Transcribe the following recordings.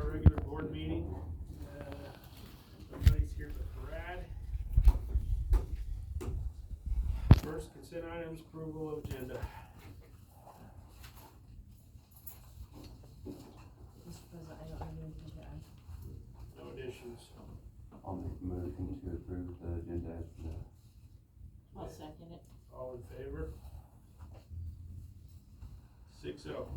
our regular board meeting. Everybody's here but Brad. First, consent items, approval of agenda. Mr. President, I don't have anything to add. No additions. I'll make a motion to approve the agenda as presented. I'll second it. All in favor? 6-0.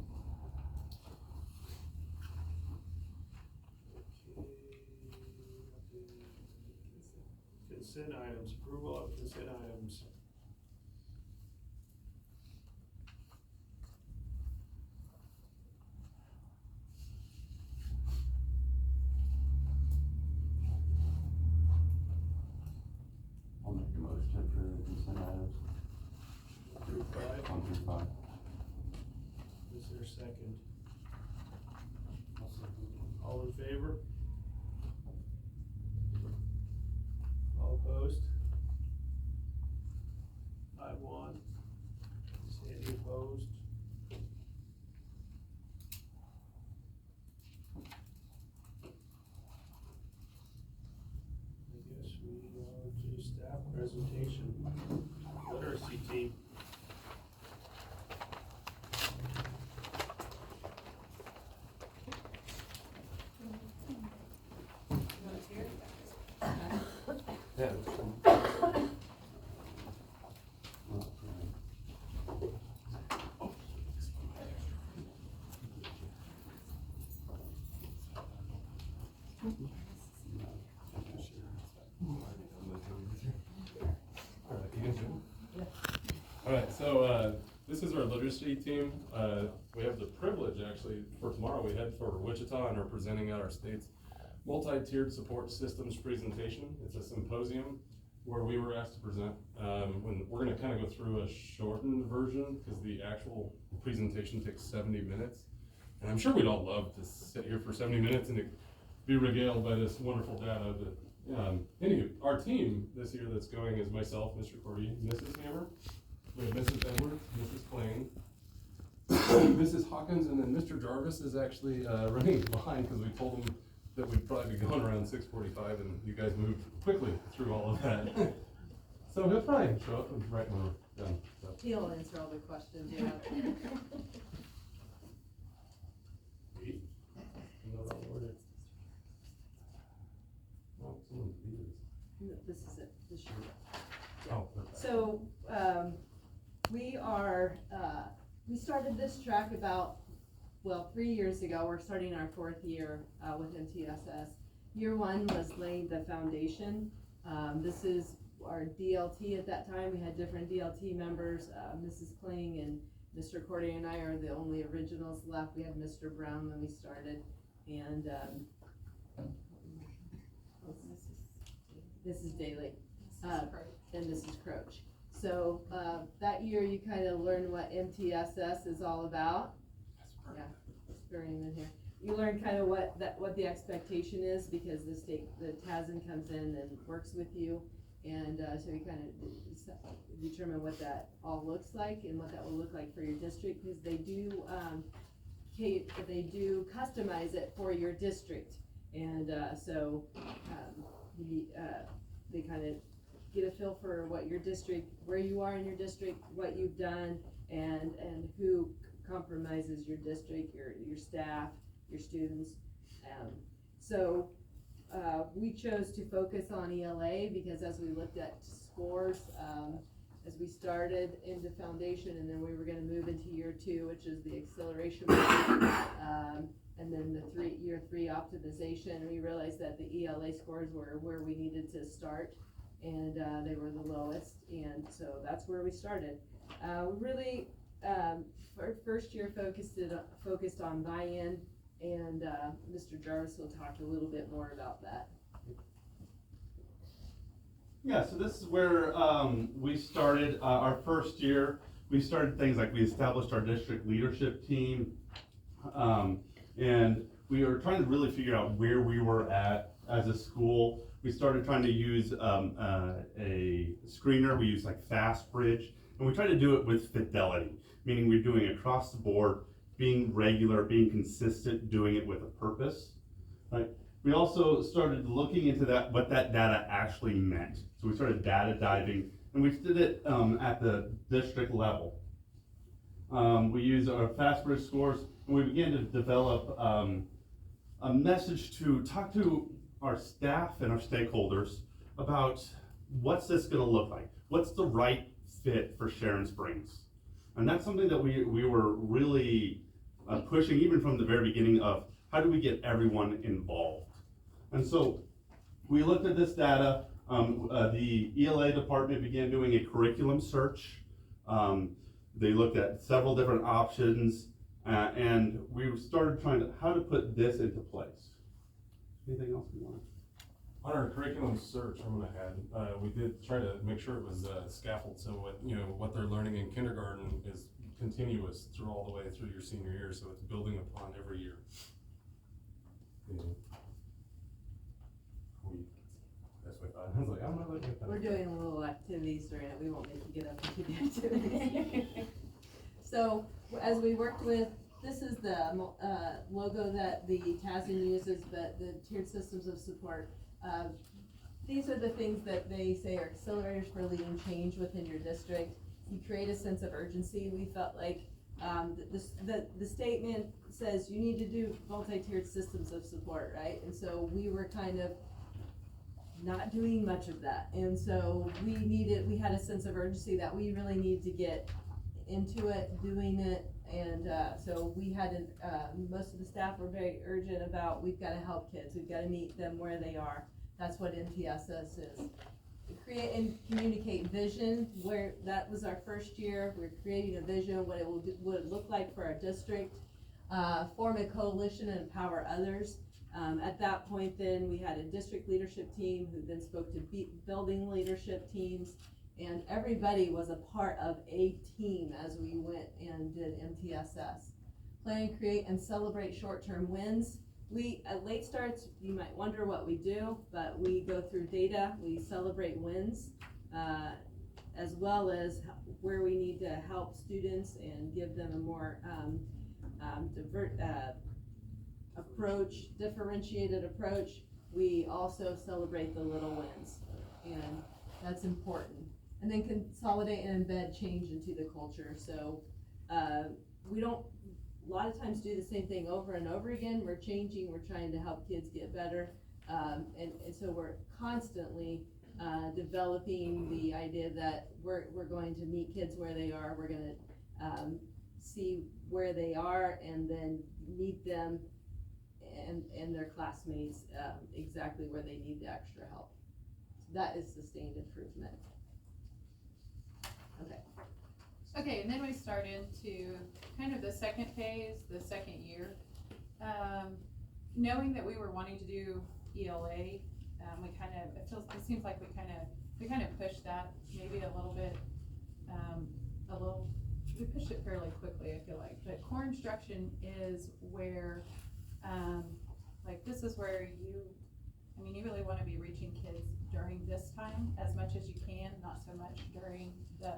Consent items, approval of consent items. I'll make a motion to approve the consent items. Through 5. 1 through 5. Is there a second? All in favor? All opposed? 5-1. Sandy opposed. I guess we do staff presentation. Literacy team. Yeah. Alright, so this is our literacy team. We have the privilege, actually, for tomorrow we head for Wichita and are presenting at our state's multi-tiered support systems presentation. It's a symposium where we were asked to present. We're going to kind of go through a shortened version because the actual presentation takes 70 minutes. And I'm sure we'd all love to sit here for 70 minutes and be regaled by this wonderful data. But anyway, our team this year that's going is myself, Mr. Cordy, Mrs. Hammer, we have Mrs. Edwards, Mrs. Plain, Mrs. Hawkins, and then Mr. Jarvis is actually running behind because we told him that we'd probably be going around 6:45, and you guys moved quickly through all of that. So he'll probably show up right when we're done. So. He'll answer all the questions you have. No, this is it, this year. Yeah. Oh, perfect. So, we started this track about, 3 years ago. We're starting our 4th year with MTSS. Year 1 was laying the foundation. This is our DLT at that time. We had different DLT members. Mrs. Kling and Mr. Cordy and I are the only originals left. We had Mr. Brown when we started, and Mrs. Daly, and Mrs. Croach. So that year you kind of learn what MTSS is all about. Yeah, burying in here. You learn kind of what the expectation is, because the TASN comes in and works with you, and so you kind of determine what that all looks like and what that will look like for your district, because they do customize it for your district, and they kind of get a feel for what your district, where you are in your district, what you've done, and who compromises your district, your staff, your students. We chose to focus on ELA because as we looked at scores, as we started into foundation, and then we were going to move into year 2, which is the acceleration and then the year 3 optimization, we realized that the ELA scores were where we needed to start, and they were the lowest, and so that's where we started. Really, our first year focused on buy-in, and Mr. Jarvis will talk a little bit more about that. Yeah, so this is where we started our first year. We started things like we established our district leadership team, and we were trying to really figure out where we were at as a school. We started trying to use a screener. We used like FastBridge, and we tried to do it with fidelity, meaning we're doing it across the board, being regular, being consistent, doing it with a purpose. We also started looking into that, what that data actually meant. So we started data diving, and we did it at the district level. We used our FastBridge scores, and we began to develop a message to talk to our staff and our stakeholders about what's this gonna look like? What's the right fit for Sharon Springs? And that's something that we were really pushing even from the very beginning of how do we get everyone involved? And so we looked at this data. The ELA department began doing a curriculum search. They looked at several different options, and we started trying to, how to put this into place. Anything else you want? On our curriculum search, I'm gonna add, we did try to make sure it was scaffold, so what they're learning in kindergarten is continuous through all the way through your senior year, so it's building upon every year. That's what I thought. I was like, I'm not looking at that. We're doing a little activities during it, we won't make you get up and do the activities. So, as we worked with, this is the logo that the TASN uses, but the tiered systems of support. These are the things that they say are accelerators for leading change within your district. You create a sense of urgency. We felt like the statement says you need to do multi-tiered systems of support, right? And so we were kind of not doing much of that. And so we had a sense of urgency that we really need to get into it, doing it. And so we had most of the staff were very urgent about, we've got to help kids, we've got to meet them where they are. That's what MTSS is. Create and communicate vision, where that was our first year. We're creating a vision, what it would look like for our district. Form a coalition and empower others. At that point then, we had a district leadership team who then spoke to building leadership teams. And everybody was a part of a team as we went and did MTSS. Plan, create, and celebrate short-term wins. We, at late starts, you might wonder what we do, but we go through data, we celebrate wins, as well as where we need to help students and give them a more differentiated approach. We also celebrate the little wins, and that's important. And then consolidate and embed change into the culture. So we don't a lot of times do the same thing over and over again. We're changing, we're trying to help kids get better. And so we're constantly developing the idea that we're going to meet kids where they are. We're going to see where they are and then meet them and their classmates exactly where they need the extra help. So that is sustained improvement. Okay. Okay, and then we started to kind of the second phase, the second year. Knowing that we were wanting to do ELA, it seems like we kind of pushed that maybe a little bit, we pushed it fairly quickly, I feel like. But core instruction is where, this is where you really want to be reaching kids during this time as much as you can, not so much during the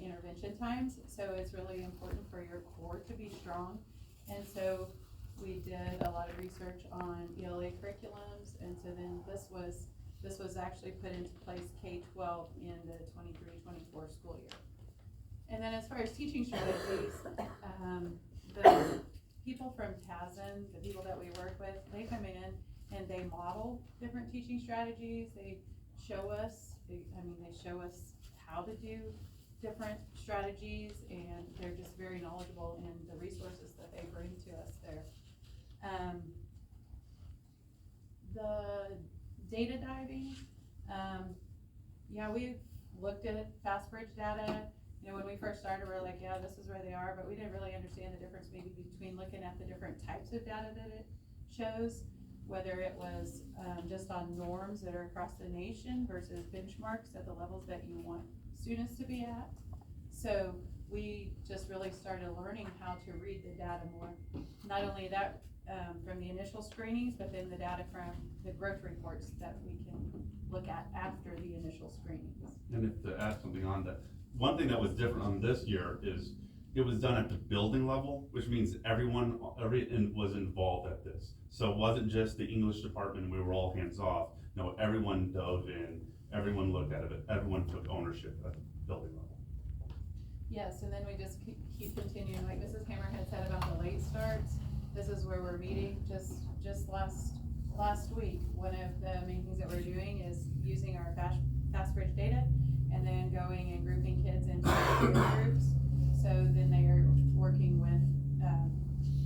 intervention times. So it's really important for your core to be strong. And so we did a lot of research on ELA curriculums, and so then this was actually put into place K-12 in the 23-24 school year. And then as far as teaching strategies, the people from TASN, the people that we work with, they come in and they model different teaching strategies. They show us, how to do different strategies, and they're just very knowledgeable in the resources that they bring to us there. The data diving, we've looked at FastBridge data. When we first started, we were like, yeah, this is where they are, but we didn't really understand the difference maybe between looking at the different types of data that it shows, whether it was just on norms that are across the nation versus benchmarks at the levels that you want students to be at. So we just really started learning how to read the data more. Not only that, from the initial screenings, but then the data from the growth reports that we can look at after the initial screenings. And if to add something on that, one thing that was different on this year is it was done at the building level, which means everyone was involved at this. So it wasn't just the English department, we were all hands off. No, everyone dove in, everyone looked at it, everyone took ownership at the building level. Yes, and then we just keep continuing, like Mrs. Hammer had said about the late starts. This is where we're meeting, just last week. One of the main things that we're doing is using our fast bridge data and then going and grouping kids into groups. So then they are working with,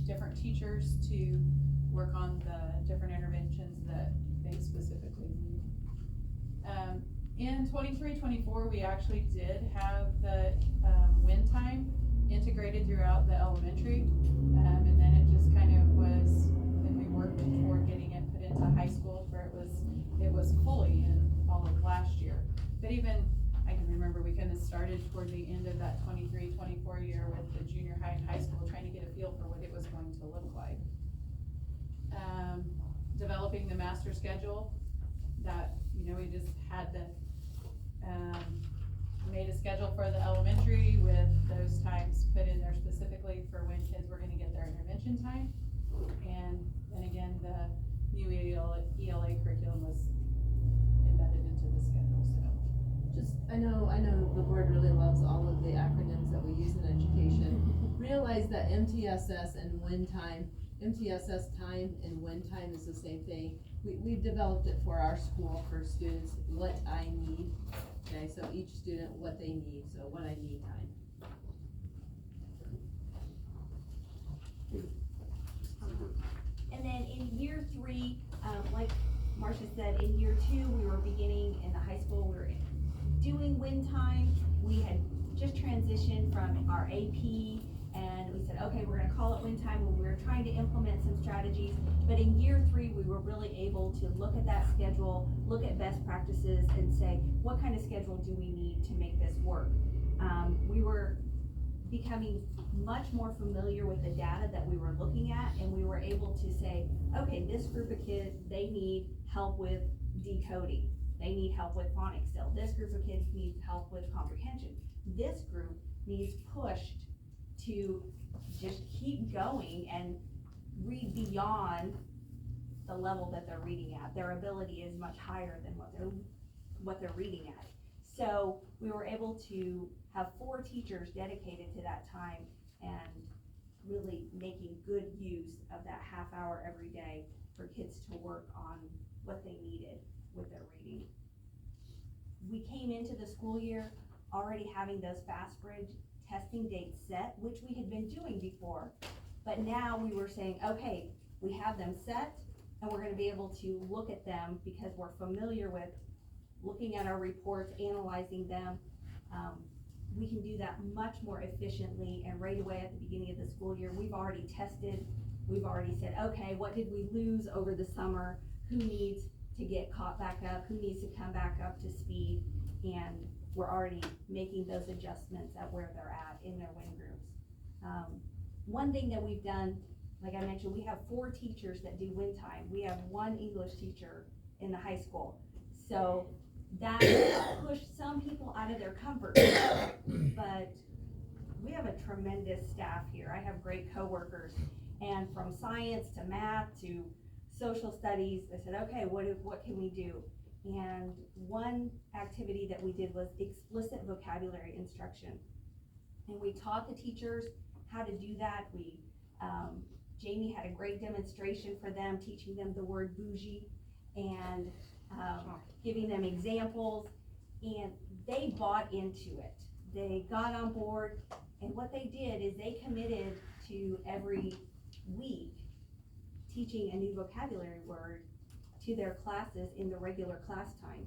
different teachers to work on the different interventions that they specifically need. In 23-24, we actually did have the, win time integrated throughout the elementary. And then it just kind of was, then we worked toward getting it put into high school where it was fully in all of last year. But even, I can remember we kind of started toward the end of that 23-24 year with the junior high and high school, trying to get a feel for what it was going to look like. Developing the master schedule that, we just had the, made a schedule for the elementary with those times put in there specifically for when kids were gonna get their intervention time. And then again, the new ELA curriculum was embedded into the schedule, so. I know the board really loves all of the acronyms that we use in education. Realize that MTSS and win time, MTSS time and win time is the same thing. We've developed it for our school, for students, what I need. Okay, so each student, what they need, so what I need time. And then in year 3, like Marcia said, in year 2, we were beginning in the high school, we were doing win time. We had just transitioned from our AP, and we said, okay, we're gonna call it win time when we were trying to implement some strategies. But in year 3, we were really able to look at that schedule, look at best practices, and say, what kind of schedule do we need to make this work? We were becoming much more familiar with the data that we were looking at, and we were able to say, okay, this group of kids, they need help with decoding. They need help with phonics still. This group of kids needs help with comprehension. This group needs pushed to just keep going and read beyond the level that they're reading at. Their ability is much higher than what they're reading at. So we were able to have 4 teachers dedicated to that time and really making good use of that half hour every day for kids to work on what they needed with their reading. We came into the school year already having those fast bridge testing dates set, which we had been doing before, but now we were saying, okay, we have them set and we're gonna be able to look at them because we're familiar with looking at our reports, analyzing them. We can do that much more efficiently, and right away at the beginning of the school year, we've already tested, we've already said, okay, what did we lose over the summer? Who needs to get caught back up? Who needs to come back up to speed? And we're already making those adjustments at where they're at in their win groups. One thing that we've done, like I mentioned, we have 4 teachers that do win time. We have 1 English teacher in the high school. So that pushed some people out of their comfort zone, but we have a tremendous staff here. I have great coworkers, and from science to math to social studies, I said, okay, what can we do? And one activity that we did was explicit vocabulary instruction. And we taught the teachers how to do that. Jamie had a great demonstration for them, teaching them the word bougie and giving them examples, and they bought into it. They got on board, and what they did is they committed to every week teaching a new vocabulary word to their classes in the regular class time.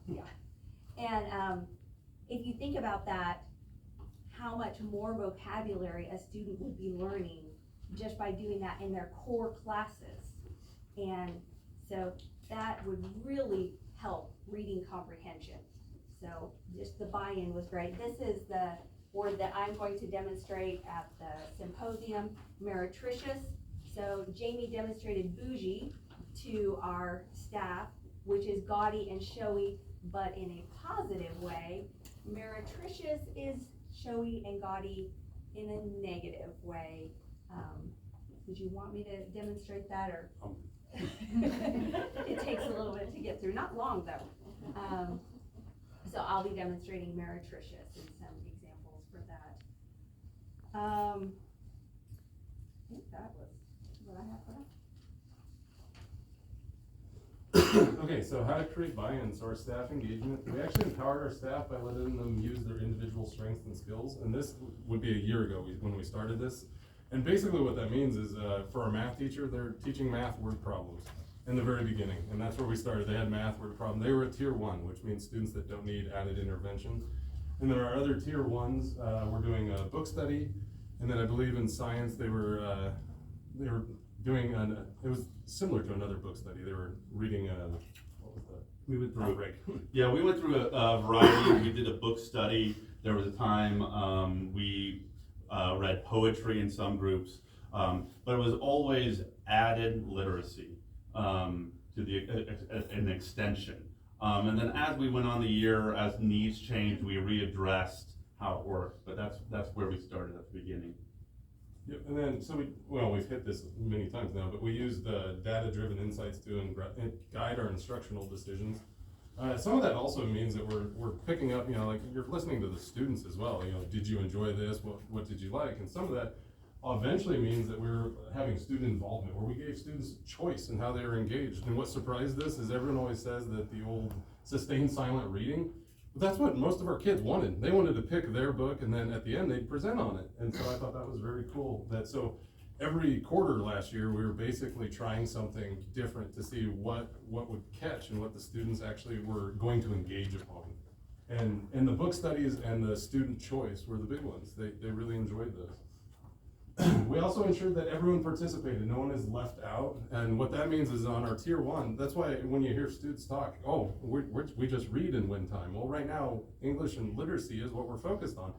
Yeah. And if you think about that, how much more vocabulary a student would be learning just by doing that in their core classes. And so that would really help reading comprehension. So just the buy-in was great. This is the word that I'm going to demonstrate at the symposium, meretricious. So Jamie demonstrated bougie to our staff, which is gaudy and showy, but in a positive way. Meretricious is showy and gaudy in a negative way. Did you want me to demonstrate that, or? It takes a little bit to get through, not long though. So I'll be demonstrating meretricious and some examples for that. I think that was what I have for that. Okay, so how to create buy-in, so our staff engagement, we actually empowered our staff by letting them use their individual strengths and skills, and this would be a year ago when we started this. And basically what that means is, for our math teacher, they're teaching math word problems in the very beginning, and that's where we started. They had math word problem. They were at tier 1, which means students that don't need added intervention. And then our other tier 1s, we're doing a book study, and then I believe in science they were doing it was similar to another book study. They were reading what was that? We went through Outbreak. Yeah, we went through a variety. We did a book study. There was a time we read poetry in some groups, but it was always added literacy to an extension. And then as we went on the year, as needs changed, we readdressed how it worked. But that's where we started at the beginning. Yep, and then, so we've hit this many times now, but we used data-driven insights to guide our instructional decisions. Some of that also means that we're picking up, like you're listening to the students as well. Did you enjoy this? What did you like? And some of that eventually means that we're having student involvement, where we gave students choice in how they were engaged. And what surprised us is everyone always says that the old sustained silent reading, but that's what most of our kids wanted. They wanted to pick their book, and then at the end they'd present on it. And so I thought that was very cool. So every quarter last year, we were basically trying something different to see what would catch and what the students actually were going to engage upon. And the book studies and the student choice were the big ones. They really enjoyed those. We also ensured that everyone participated, no one is left out. And what that means is on our tier 1, that's why when you hear students talk, we just read in win time. Well, right now, English and literacy is what we're focused on.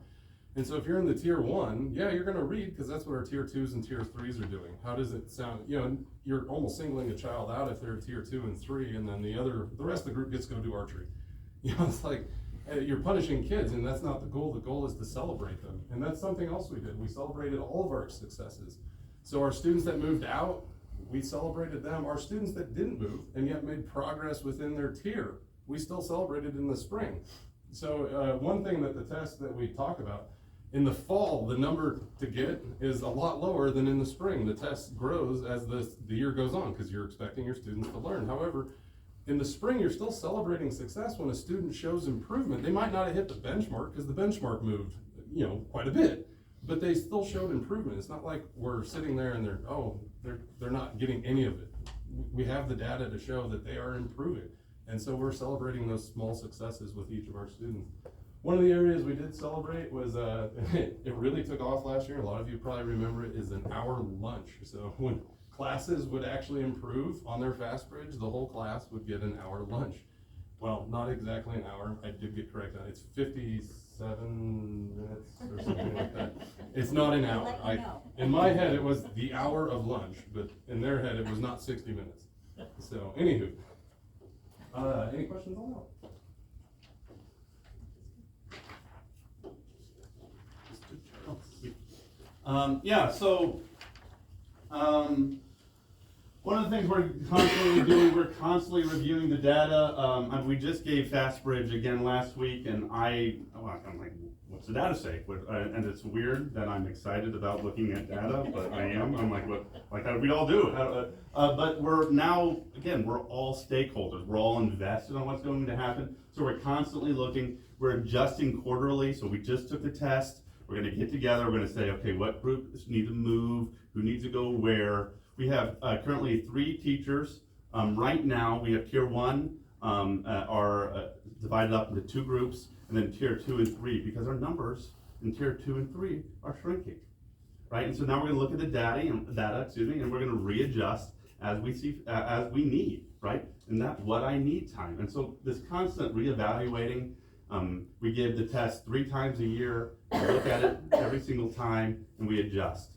And so if you're in the tier 1, yeah, you're gonna read, because that's what our tier 2s and tier 3s are doing. How does it sound? You're almost singling a child out if they're tier 2 and 3, and then the rest of the group gets to go do archery. It's like, you're punishing kids, and that's not the goal. The goal is to celebrate them. And that's something else we did. We celebrated all of our successes. So our students that moved out, we celebrated them. Our students that didn't move and yet made progress within their tier, we still celebrated in the spring. So one thing that the test that we talk about, in the fall, the number to get is a lot lower than in the spring. The test grows as the year goes on, because you're expecting your students to learn. However, in the spring, you're still celebrating success when a student shows improvement. They might not have hit the benchmark, because the benchmark moved, quite a bit, but they still showed improvement. It's not like we're sitting there and they're not getting any of it. We have the data to show that they are improving. And so we're celebrating those small successes with each of our students. One of the areas we did celebrate was, it really took off last year. A lot of you probably remember it, is an hour lunch. So when classes would actually improve on their fast bridge, the whole class would get an hour lunch. Well, not exactly an hour. I did get corrected. It's 57 minutes or something like that. It's not an hour. In my head, it was the hour of lunch, but in their head, it was not 60 minutes. So, anywho, any questions on that? One of the things we're constantly doing, we're constantly reviewing the data. And we just gave FastBridge again last week, and I'm like, what's the data say? And it's weird that I'm excited about looking at data, but I am. I'm like, how do we all do? But we're now, again, we're all stakeholders. We're all invested on what's going to happen. So we're constantly looking. We're adjusting quarterly. So we just took the test. We're going to get together. We're going to say, okay, what groups need to move? Who needs to go where? We have currently 3 teachers. Right now, we have tier 1 are divided up into 2 groups, and then tier 2 and 3, because our numbers in tier 2 and 3 are shrinking, right? And so now we're going to look at the data, and we're going to readjust as we see, as we need, right? And that's what I need time. And so this constant reevaluating, we give the test 3 times a year, we look at it every single time, and we adjust.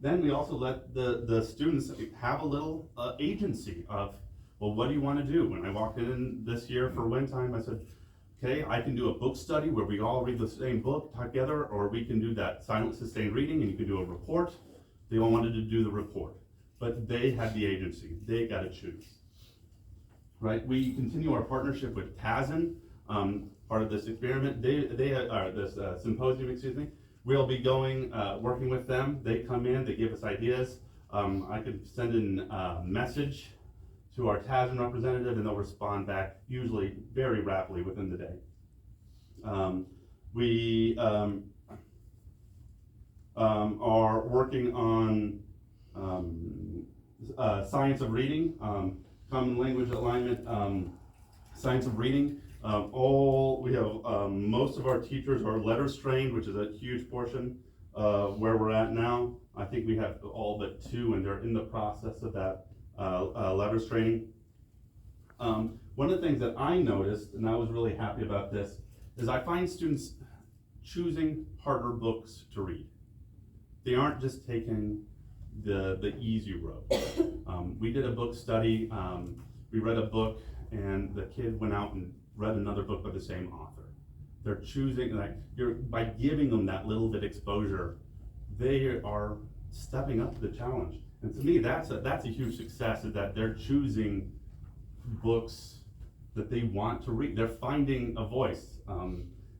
Then we also let the students have a little agency of, well, what do you want to do? When I walked in this year for win time, I said, Okay, I can do a book study where we all read the same book together, or we can do that silent sustained reading and you can do a report. They all wanted to do the report, but they had the agency. They got to choose. Right? We continue our partnership with TASN, part of this experiment. This symposium, excuse me. We'll be going, working with them. They come in, they give us ideas. I could send in a message to our TASN representative and they'll respond back usually very rapidly within the day. We are working on science of reading, common language alignment, science of reading. We have most of our teachers are letters trained, which is a huge portion of where we're at now. I think we have all but 2, and they're in the process of that letters training. One of the things that I noticed, and I was really happy about this, is I find students choosing harder books to read. They aren't just taking the easy road. We did a book study. We read a book, and the kid went out and read another book by the same author. They're choosing, by giving them that little bit exposure, they are stepping up to the challenge. And to me, that's a huge success, is that they're choosing books that they want to read. They're finding a voice,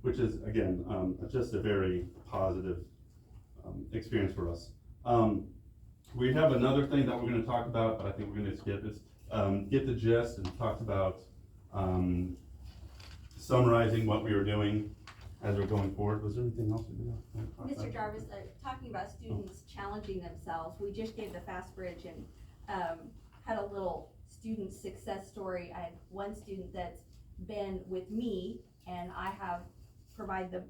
which is, again, just a very positive experience for us. We have another thing that we're going to talk about, but I think we're going to skip is get the gist and talk about summarizing what we were doing as we're going forward. Was there anything else we did? Mr. Jarvis, talking about students challenging themselves, we just gave the Fast Bridge and had a little student success story. I had one student that's been with me, and I have provided the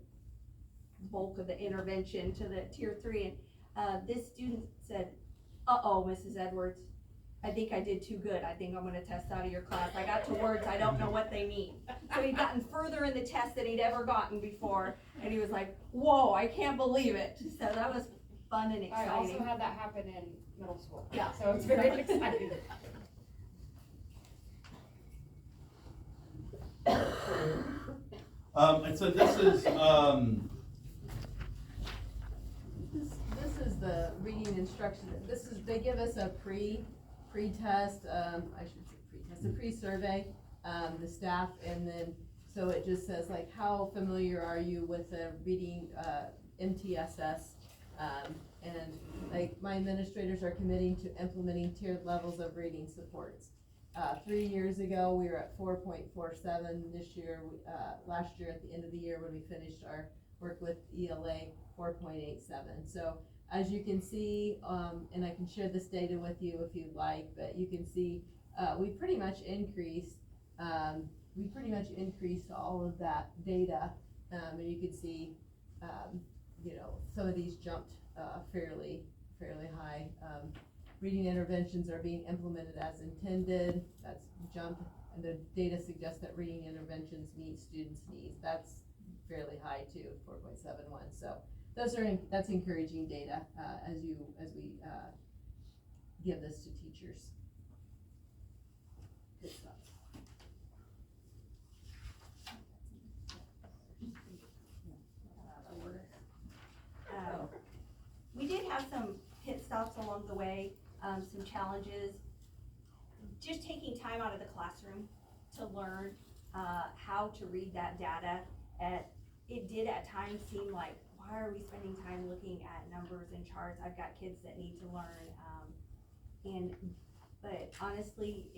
bulk of the intervention to the tier 3, and this student said, "Uh-oh, Mrs. Edwards, I think I did too good. I think I'm gonna test out of your class. I got to words, I don't know what they mean." So he'd gotten further in the test than he'd ever gotten before, and he was like, "Whoa, I can't believe it." So that was fun and I also exciting. had that happen in middle school. Yeah. So it's very exciting. And so this is, This is the reading instruction. They give us a pre-test, I should say pre-test, a pre-survey, the staff, and then, so it just says like, how familiar are you with the reading, MTSS? And like, my administrators are committing to implementing tiered levels of reading supports. 3 years ago, we were at 4.47. This year, last year at the end of the year when we finished our work with ELA, 4.87. So as you can see, and I can share this data with you if you'd like, but you can see we pretty much increased all of that data, and you can see some of these jumped fairly high. Reading interventions are being implemented as intended. That's jumped, and the data suggests that reading interventions meet students' needs. That's fairly high too, 4.71. So that's encouraging data as we give this to teachers. Good stuff. We did have some pit stops along the way, some challenges. Just taking time out of the classroom to learn how to read that data. It did at times seem like, why are we spending time looking at numbers and charts? I've got kids that need to learn, but honestly,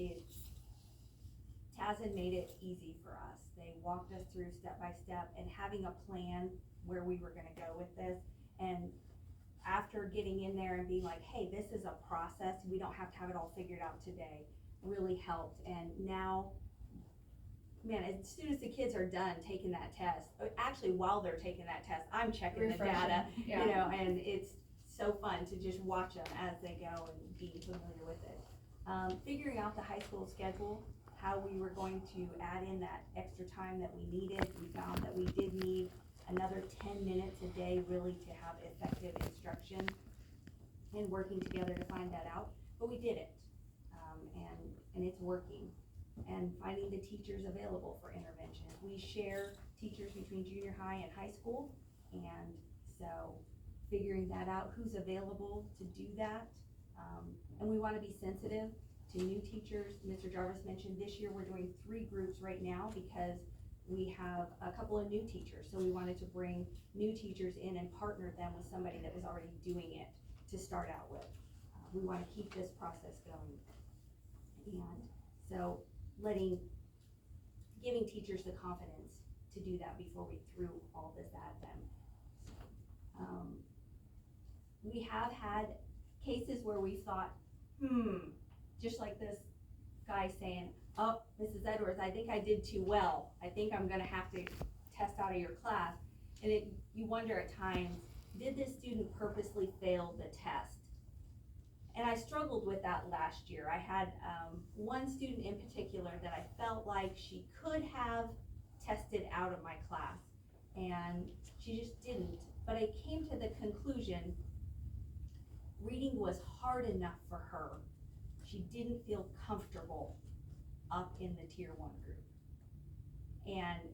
TASN made it easy for us. They walked us through step by step and having a plan where we were gonna go with this. And after getting in there and being like, hey, this is a process, we don't have to have it all figured out today, really helped. And now, man, as soon as the kids are done taking that test, actually while they're taking that test, I'm checking the data, Yeah. and it's so fun to just watch them as they go and be familiar with it. Figuring out the high school schedule, how we were going to add in that extra time that we needed. We found that we did need another 10 minutes a day really to have effective instruction, and working together to find that out, but we did it, and it's working. and finding the teachers available for intervention. We share teachers between junior high and high school, and so figuring that out, who's available to do that. And we wanna be sensitive to new teachers. Mr. Jarvis mentioned this year we're doing 3 groups right now because we have a couple of new teachers. So we wanted to bring new teachers in and partner them with somebody that was already doing it to start out with. We wanna keep this process going. And so giving teachers the confidence to do that before we threw all this at them. We have had cases where we thought, just like this guy saying, oh, Mrs. Edwards, I think I did too well. I think I'm gonna have to test out of your class. And you wonder at times, did this student purposely fail the test? And I struggled with that last year. I had one student in particular that I felt like she could have tested out of my class, and she just didn't. But I came to the conclusion, reading was hard enough for her. She didn't feel comfortable up in the tier 1 group. And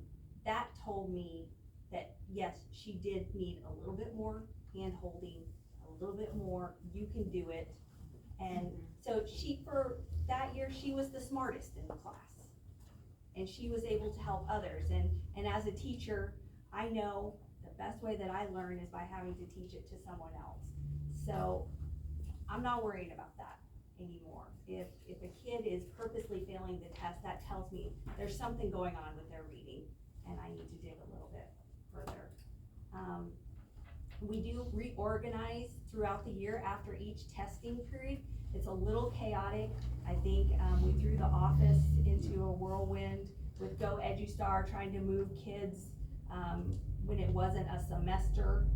that told me that yes, she did need a little bit more hand holding, a little bit more, you can do it. And so for that year, she was the smartest in the class. And she was able to help others. And as a teacher, I know the best way that I learn is by having to teach it to someone else. So I'm not worried about that anymore. If a kid is purposely failing the test, that tells me there's something going on with their reading, and I need to dig a little bit further. We do reorganize throughout the year after each testing period. It's a little chaotic. I think we threw the office into a whirlwind with Go EduStar trying to move kids when it wasn't a semester,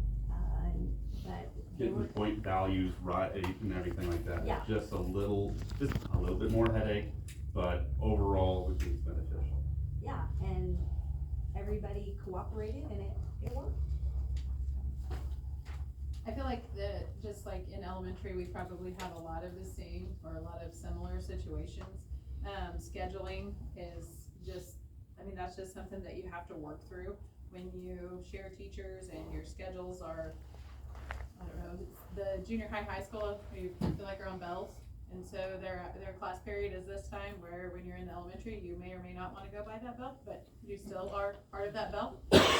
but they Getting were, the point values right and everything like that. Yeah. Just a little bit more headache, but overall we think it's beneficial. yeah, and everybody cooperated and it worked. I feel like just like in elementary, we probably have a lot of the same or a lot of similar situations. Scheduling is just, that's just something that you have to work through when you share teachers and your schedules are, I don't know, the junior high school, we feel like our own bells. And so their class period is this time, where when you're in the elementary, you may or may not wanna go by that bell, but you still are part of that bell.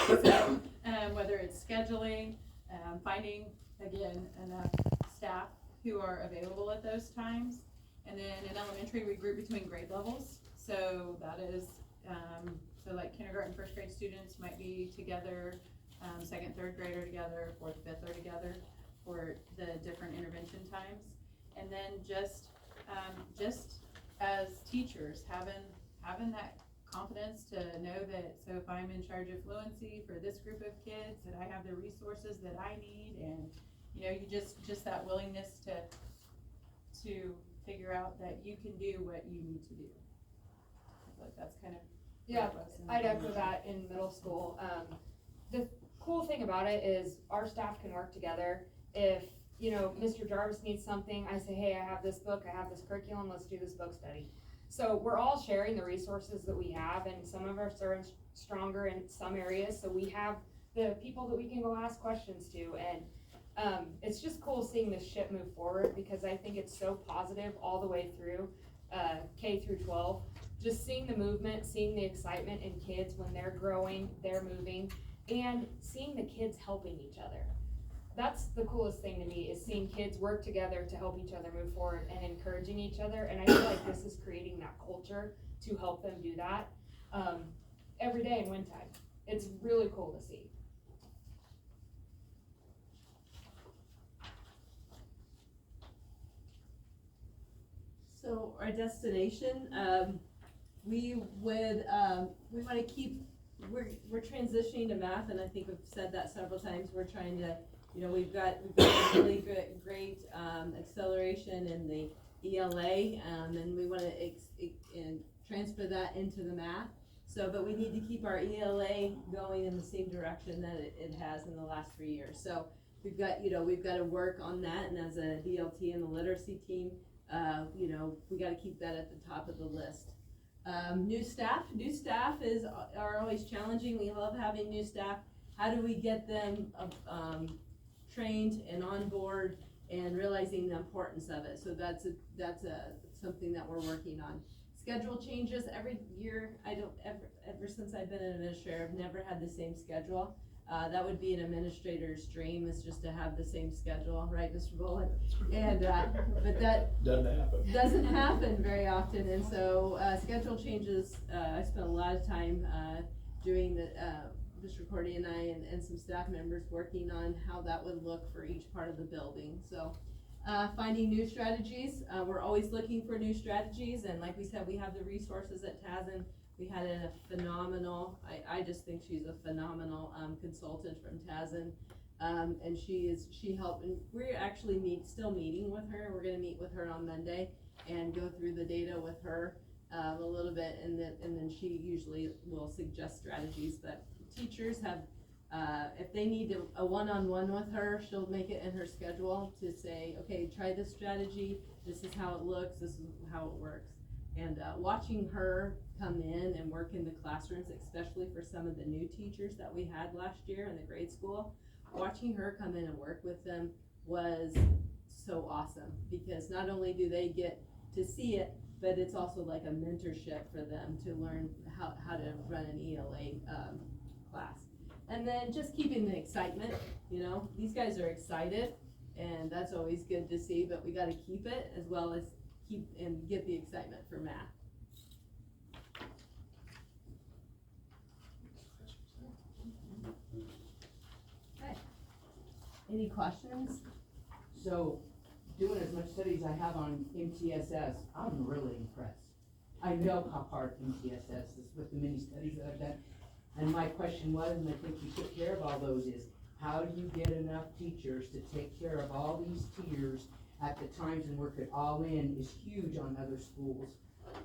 So, whether it's scheduling, finding, again, enough staff who are available at those times. And then in elementary, we group between grade levels. So that is, so like kindergarten, 1st grade students might be together, 2nd, 3rd grader together, 4th, 5th are together for the different intervention times. And then just as teachers, having that confidence to know that, so if I'm in charge of fluency for this group of kids, that I have the resources that I need, and you just that willingness to figure out that you can do what you need to do. But that's kind of Yeah, where it was in I'd echo elementary. that in middle school. The cool thing about it is our staff can work together. If, Mr. Jarvis needs something, I say, hey, I have this book, I have this curriculum, let's do this book study. So we're all sharing the resources that we have, and some of us are stronger in some areas, so we have the people that we can go ask questions to, and it's just cool seeing this ship move forward, because I think it's so positive all the way through K through 12. Just seeing the movement, seeing the excitement in kids when they're growing, they're moving, and seeing the kids helping each other. That's the coolest thing to me, is seeing kids work together to help each other move forward and encouraging each other. And I feel like this is creating that culture to help them do that every day in wind time. It's really cool to see. So our destination, we want to keep, we're transitioning to math, and I think we've said that several times. We're trying to, we've got a really great acceleration in the ELA, and we want to transfer that into the math. So, but we need to keep our ELA going in the same direction that it has in the last 3 years. So we've got to work on that, and as a DLT and the literacy team, we got to keep that at the top of the list. New staff are always challenging. We love having new staff. How do we get them, trained and on board and realizing the importance of it? So that's something that we're working on. Schedule changes every year. Ever since I've been an administrator, I've never had the same schedule. That would be an administrator's dream, is just to have the same schedule, right, Mr. Bullock? And, but that doesn't happen very often, and so, schedule changes, I spent a lot of time, doing the, Mr. Cordy and I and some staff members working on how that would look for each part of the building, so. Finding new strategies, we're always looking for new strategies, and like we said, we have the resources at TASN. We had a phenomenal, I just think she's a phenomenal, consultant from TASN. And she helped, and we're actually still meeting with her. We're gonna meet with her on Monday and go through the data with her, a little bit, and then she usually will suggest strategies, but teachers have, if they need a one-on-one with her, she'll make it in her schedule to say, okay, try this strategy, this is how it looks, this is how it works. And watching her come in and work in the classrooms, especially for some of the new teachers that we had last year in the grade school, watching her come in and work with them was so awesome, because not only do they get to see it, but it's also like a mentorship for them to learn how to run an ELA class. And then just keeping the excitement, these guys are excited, and that's always good to see, but we gotta keep it, as well as keep and get the excitement for math. Okay. Any questions? So, doing as much studies I have on MTSS, I'm really impressed. I know how hard MTSS is with the many studies that I've done. And my question was, and I think you took care of all those, is how do you get enough teachers to take care of all these tiers at the times and work it all in is huge on other schools.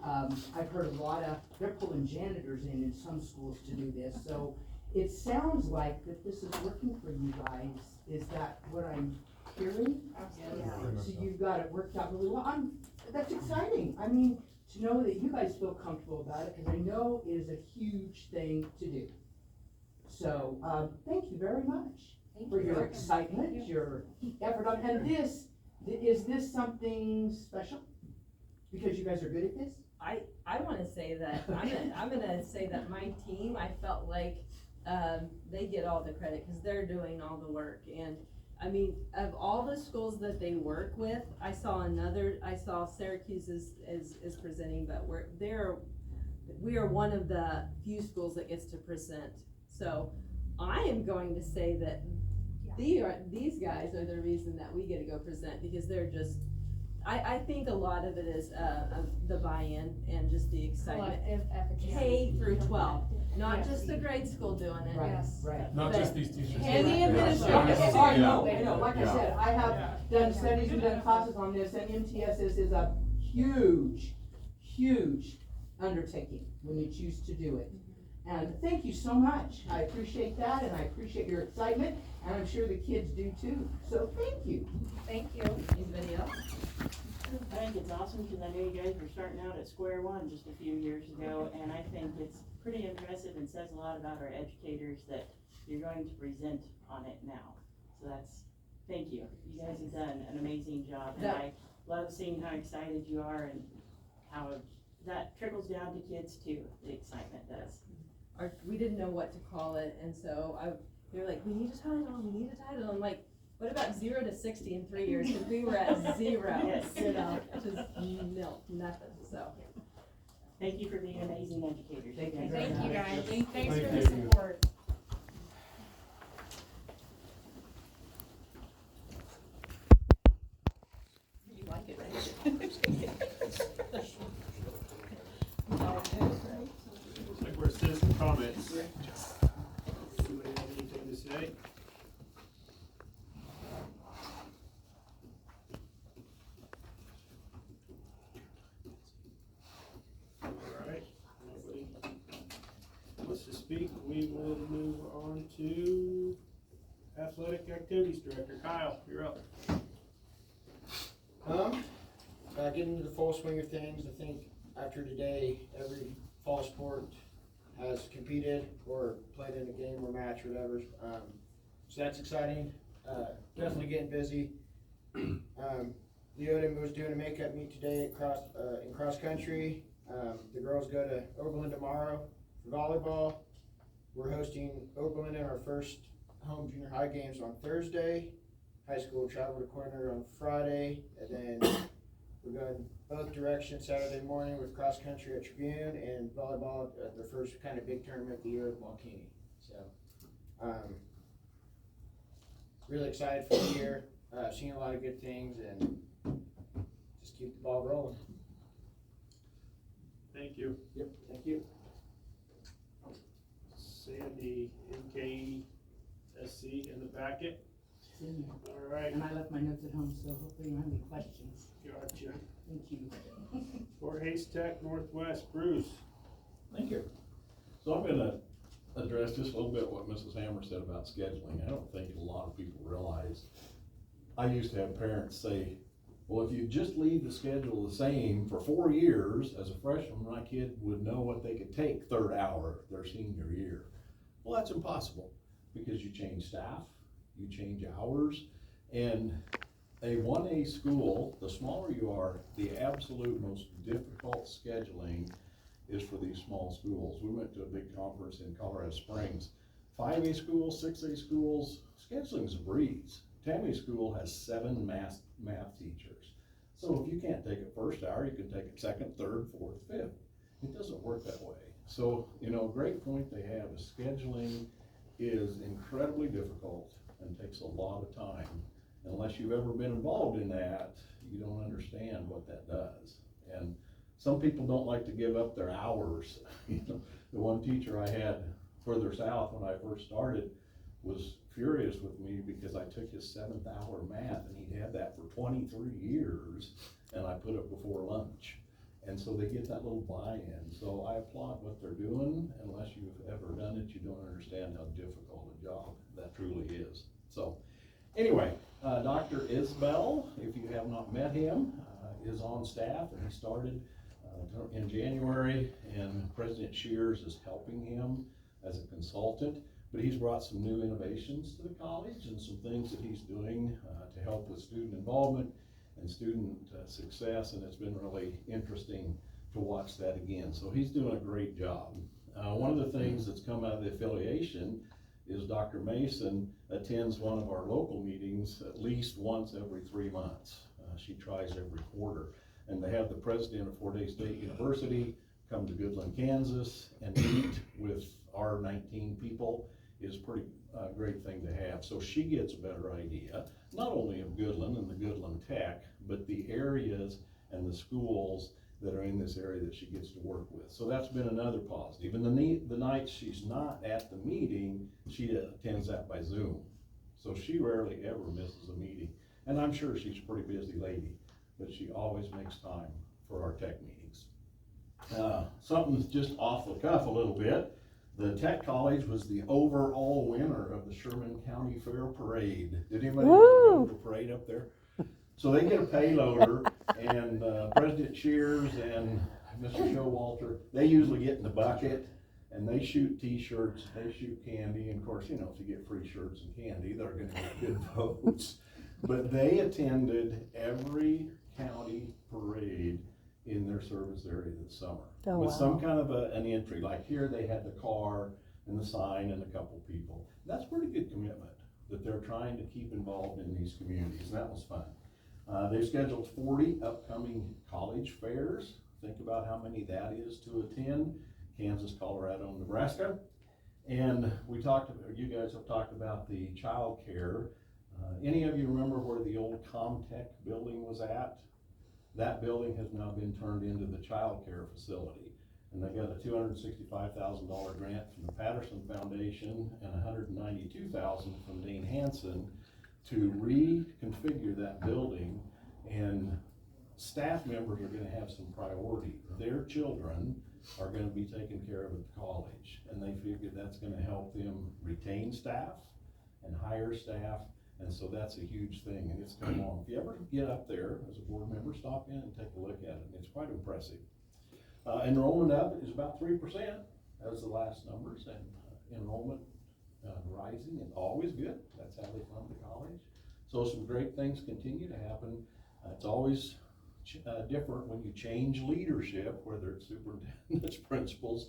I've heard a lot of, they're pulling janitors in some schools to do this, so it sounds like that this is working for you guys. Is that what I'm hearing? Absolutely. So you've got it worked out really well. That's exciting. I mean, to know that you guys feel comfortable about it, because I know it is a huge thing to do. So, thank you very much for your excitement, your effort on, and is this something special? Because you guys are good at this? I wanna say that, I'm gonna say that my team, I felt like, they get all the credit, cause they're doing all the work, and I mean, of all the schools that they work with, I saw Syracuse is presenting, but we are one of the few schools that gets to present. So I am going to say that these guys are the reason that we get to go present, because they're just, I think a lot of it is the buy-in and just the excitement. Collective efficacy. K through 12, not just the grade school doing it. Right, Yes. right. Not just these teachers. And the Yeah. administrators. Yeah. I know, like I Yeah. said, I have done studies and done classes on this, and MTSS is a huge, huge undertaking when you choose to do it. And thank you so much. I appreciate that, and I appreciate your excitement, and I'm sure the kids do too. So thank you. Thank you. Anybody else? I think it's awesome, because I know you guys were starting out at square one just a few years ago, and I think it's pretty impressive and says a lot about our educators that you're going to present on it now. So thank you. You guys have done an amazing job, and I love seeing how excited you are and how that trickles down to kids too, the excitement does. We didn't know what to call it, and so they were like, we need a title, I'm like, what about 0 to 60 in 3 years? Because we were at 0, Yes. just nothing, so. Thank you for being amazing educators. Thank you. Thank you guys. Thanks Thank for the you. support. You like it, Looks like we're citizen comments. Anybody have anything to say? All right, nobody wants to speak. We will move on to athletic activities director. Kyle, you're up. Back into the full swing of things, I think after today, every fall sport has competed or played in a game or match or whatever. So that's exciting. Definitely getting busy. Leota was doing a makeup meet today at in cross country. The girls go to Oberlin tomorrow for volleyball. We're hosting Oberlin in our first home junior high games on Thursday. High school travel to Corner on Friday, and then we're going both directions Saturday morning with cross country at Tribune and volleyball at the first kind of big tournament of the year at Walkini. So, really excited for the year. Seeing a lot of good things and just keep the ball rolling. Thank you. Yep, thank you. Sandy, NKSC in the packet. It's in there. All right, And I left my notes at home, so hopefully you don't have any questions. gotcha. Thank you. Fort Hays Tech Northwest, Bruce. Thank you. So I'm gonna address just a little bit what Mrs. Hammer said about scheduling. I don't think a lot of people realize. I used to have parents say, well, if you just leave the schedule the same for 4 years, as a freshman, my kid would know what they could take third hour their senior year. Well, that's impossible, because you change staff, you change hours, and a 1A school, the smaller you are, the absolute most difficult scheduling is for these small schools. We went to a big conference in Colorado Springs. 5A schools, 6A schools, scheduling's a breeze. 10A school has 7 math teachers. So if you can't take it first hour, you can take it second, third, fourth, fifth. It doesn't work that way. So, you know, a great point they have is scheduling is incredibly difficult and takes a lot of time. Unless you've ever been involved in that, you don't understand what that does. And some people don't like to give up their hours. You know, the one teacher I had further south when I first started was furious with me because I took his 7th hour math, and he'd had that for 23 years, and I put it before lunch. And so they get that little buy-in. So I applaud what they're doing. Unless you've ever done it, you don't understand how difficult a job that truly is. So anyway, Dr. Isbell, if you have not met him, is on staff, and he started in January, and President Shears is helping him as a consultant. But he's brought some new innovations to the college and some things that he's doing to help with student involvement and student success, and it's been really interesting to watch that again. So he's doing a great job. One of the things that's come out of the affiliation is Dr. Mason attends one of our local meetings at least once every 3 months. She tries every quarter. And they have the president of Fort Hays State University come to Goodland, Kansas, and meet with our 19 people. Is pretty great thing to have. So she gets a better idea, not only of Goodland and the Goodland Tech, but the areas and the schools that are in this area that she gets to work with. So that's been another positive. And the nights she's not at the meeting, she attends that by Zoom. So she rarely ever misses a meeting. And I'm sure she's a pretty busy lady, but she always makes time for our tech meetings. Something's just off the cuff a little bit. The Tech College was the overall winner of the Sherman County Fair Parade. Did anybody go to the parade up there? So they get a payloader, and President Shears and Mr. Showalter, they usually get in the bucket, and they shoot t-shirts, they shoot candy, and of course, you know, if you get free shirts and candy, they're gonna get good votes. But they attended every county parade in their service area this summer. With some kind of an entry, like here they had the car and the sign and a couple people. That's pretty good commitment that they're trying to keep involved in these communities, and that was fun. They've scheduled 40 upcoming college fairs. Think about how many that is to attend: Kansas, Colorado, and Nebraska. And we talked about, you guys have talked about the child care. Any of you remember where the old Comtech building was at? That building has now been turned into the child care facility. And they got a $265,000 grant from the Patterson Foundation and $192,000 from Dean Hansen to reconfigure that building, and staff members are gonna have some priority. Their children are gonna be taken care of at the college, and they figured that's gonna help them retain staff and hire staff. And so that's a huge thing, and it's come along. If you ever get up there as a board member, stop in and take a look at it, and it's quite impressive. Enrollment up is about 3%, as the last numbers, and enrollment rising and always good. That's how they fund the college. So some great things continue to happen. It's always different when you change leadership, whether it's superintendents, principals,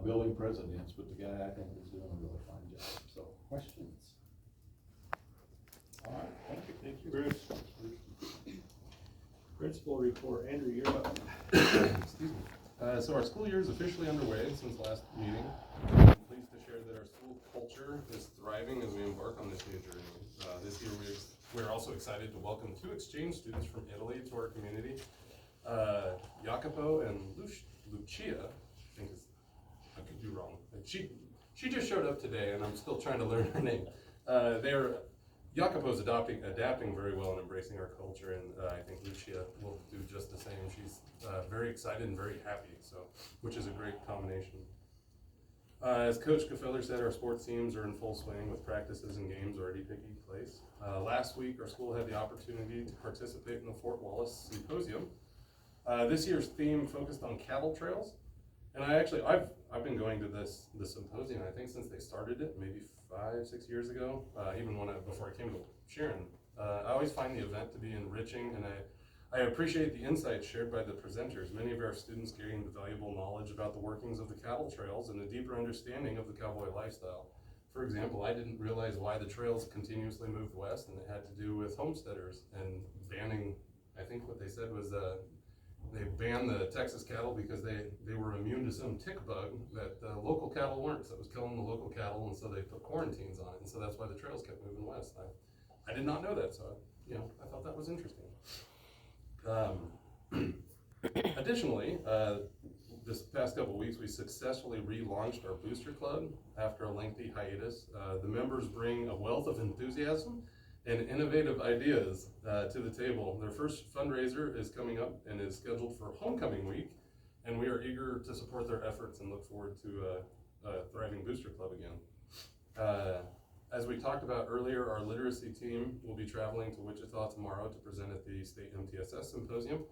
building presidents, but the guy I think is doing a really fine job. So, questions? All right, thank you. Thank you, Bruce. Principal report, Andrew, you're up. Excuse me. So our school year is officially underway since last meeting. I'm pleased to share that our school culture is thriving as we embark on this new journey. This year we're also excited to welcome 2 exchange students from Italy to our community. Jacopo and Lucia, I think I could do wrong. She just showed up today and I'm still trying to learn her name. Jacopo's adapting very well and embracing our culture, and I think Lucia will do just the same. She's very excited and very happy, which is a great combination. As Coach Gefeller said, our sports teams are in full swing with practices and games already taking place. Last week, our school had the opportunity to participate in the Fort Wallace Symposium. This year's theme focused on cattle trails, and I've been going to the symposium, I think, since they started it, maybe 5-6 years ago, even before I came to Sharon. I always find the event to be enriching, and I appreciate the insights shared by the presenters. Many of our students gained valuable knowledge about the workings of the cattle trails and a deeper understanding of the cowboy lifestyle. For example, I didn't realize why the trails continuously moved west, and it had to do with homesteaders and banning, I think what they said was they banned the Texas cattle because they were immune to some tick bug that the local cattle weren't, so it was killing the local cattle, and so they put quarantines on it, and so that's why the trails kept moving west. I did not know that, so I thought that was interesting. Additionally, this past couple weeks we successfully relaunched our Booster Club after a lengthy hiatus. The members bring a wealth of enthusiasm and innovative ideas to the table. Their first fundraiser is coming up and is scheduled for homecoming week, and we are eager to support their efforts and look forward to a thriving Booster Club again. As we talked about earlier, our literacy team will be traveling to Wichita tomorrow to present at the State MTSS Symposium.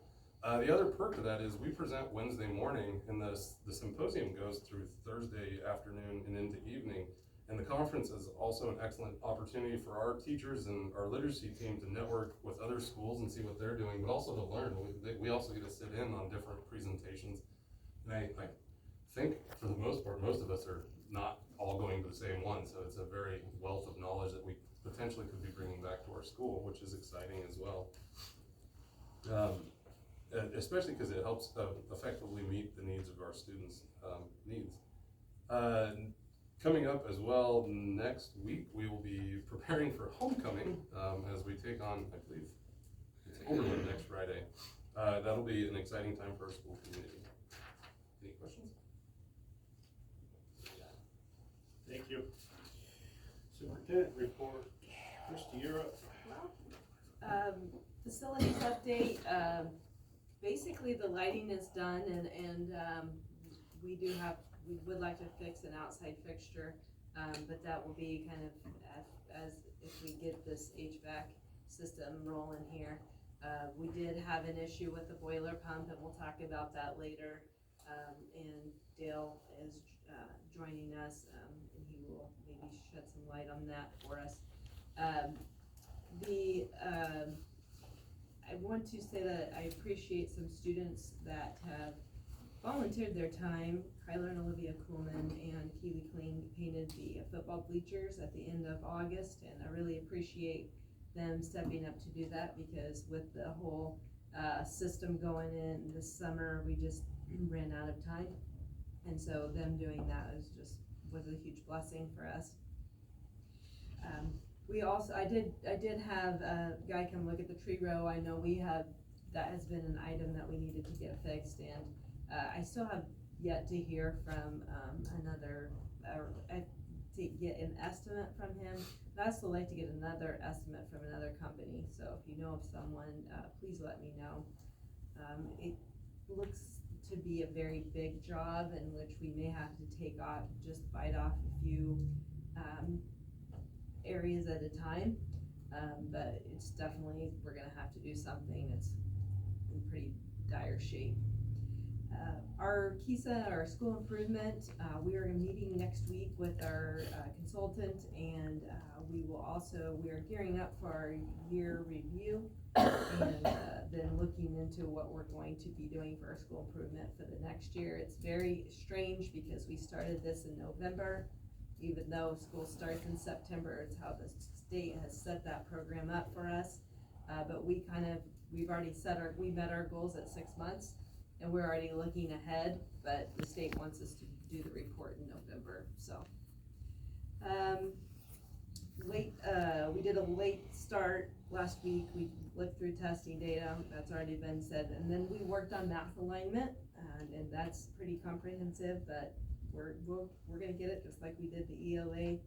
The other perk to that is we present Wednesday morning, and the symposium goes through Thursday afternoon and into evening. And the conference is also an excellent opportunity for our teachers and our literacy team to network with other schools and see what they're doing, but also to learn. We also get to sit in on different presentations. And I think, for the most part, most of us are not all going to the same one, so it's a very wealth of knowledge that we potentially could be bringing back to our school, which is exciting as well. Especially because it helps effectively meet the needs of our students' needs. Coming up as well, next week we will be preparing for homecoming as we take on, I believe, it's Oberlin next Friday. That'll be an exciting time for our school community. Any questions? Thank you. Superintendent report, Christie, you're up. Facilities update, basically the lighting is done and we would like to fix an outside fixture, but that will be kind of as if we get this HVAC system rolling here. We did have an issue with the boiler pump, and we'll talk about that later. And Dale is joining us, and he will maybe shed some light on that for us. I want to say that I appreciate some students that have volunteered their time. Kyler and Olivia Kuhlman and Keely Kling painted the football bleachers at the end of August, and I really appreciate them stepping up to do that, because with the whole system going in this summer, we just ran out of time, and so them doing that was a huge blessing for us. I did have a guy come look at the tree row. I know that has been an item that we needed to get fixed, and I still have yet to hear from to get an estimate from him. I'd also like to get another estimate from another company, so if you know of someone, please let me know. It looks to be a very big job in which we may have to bite off a few areas at a time, but it's definitely, we're gonna have to do something. It's in pretty dire shape. our KISA, our school improvement, we are meeting next week with our consultant, and we are gearing up for our year review, and then looking into what we're going to be doing for our school improvement for the next year. It's very strange because we started this in November, even though school starts in September. It's how the state has set that program up for us, but we've already we met our goals at 6 months. And we're already looking ahead, but the state wants us to do the report in November, so. We did a late start last week. We looked through testing data, that's already been said. And then we worked on math alignment, and that's pretty comprehensive, but we're gonna get it just like we did the ELA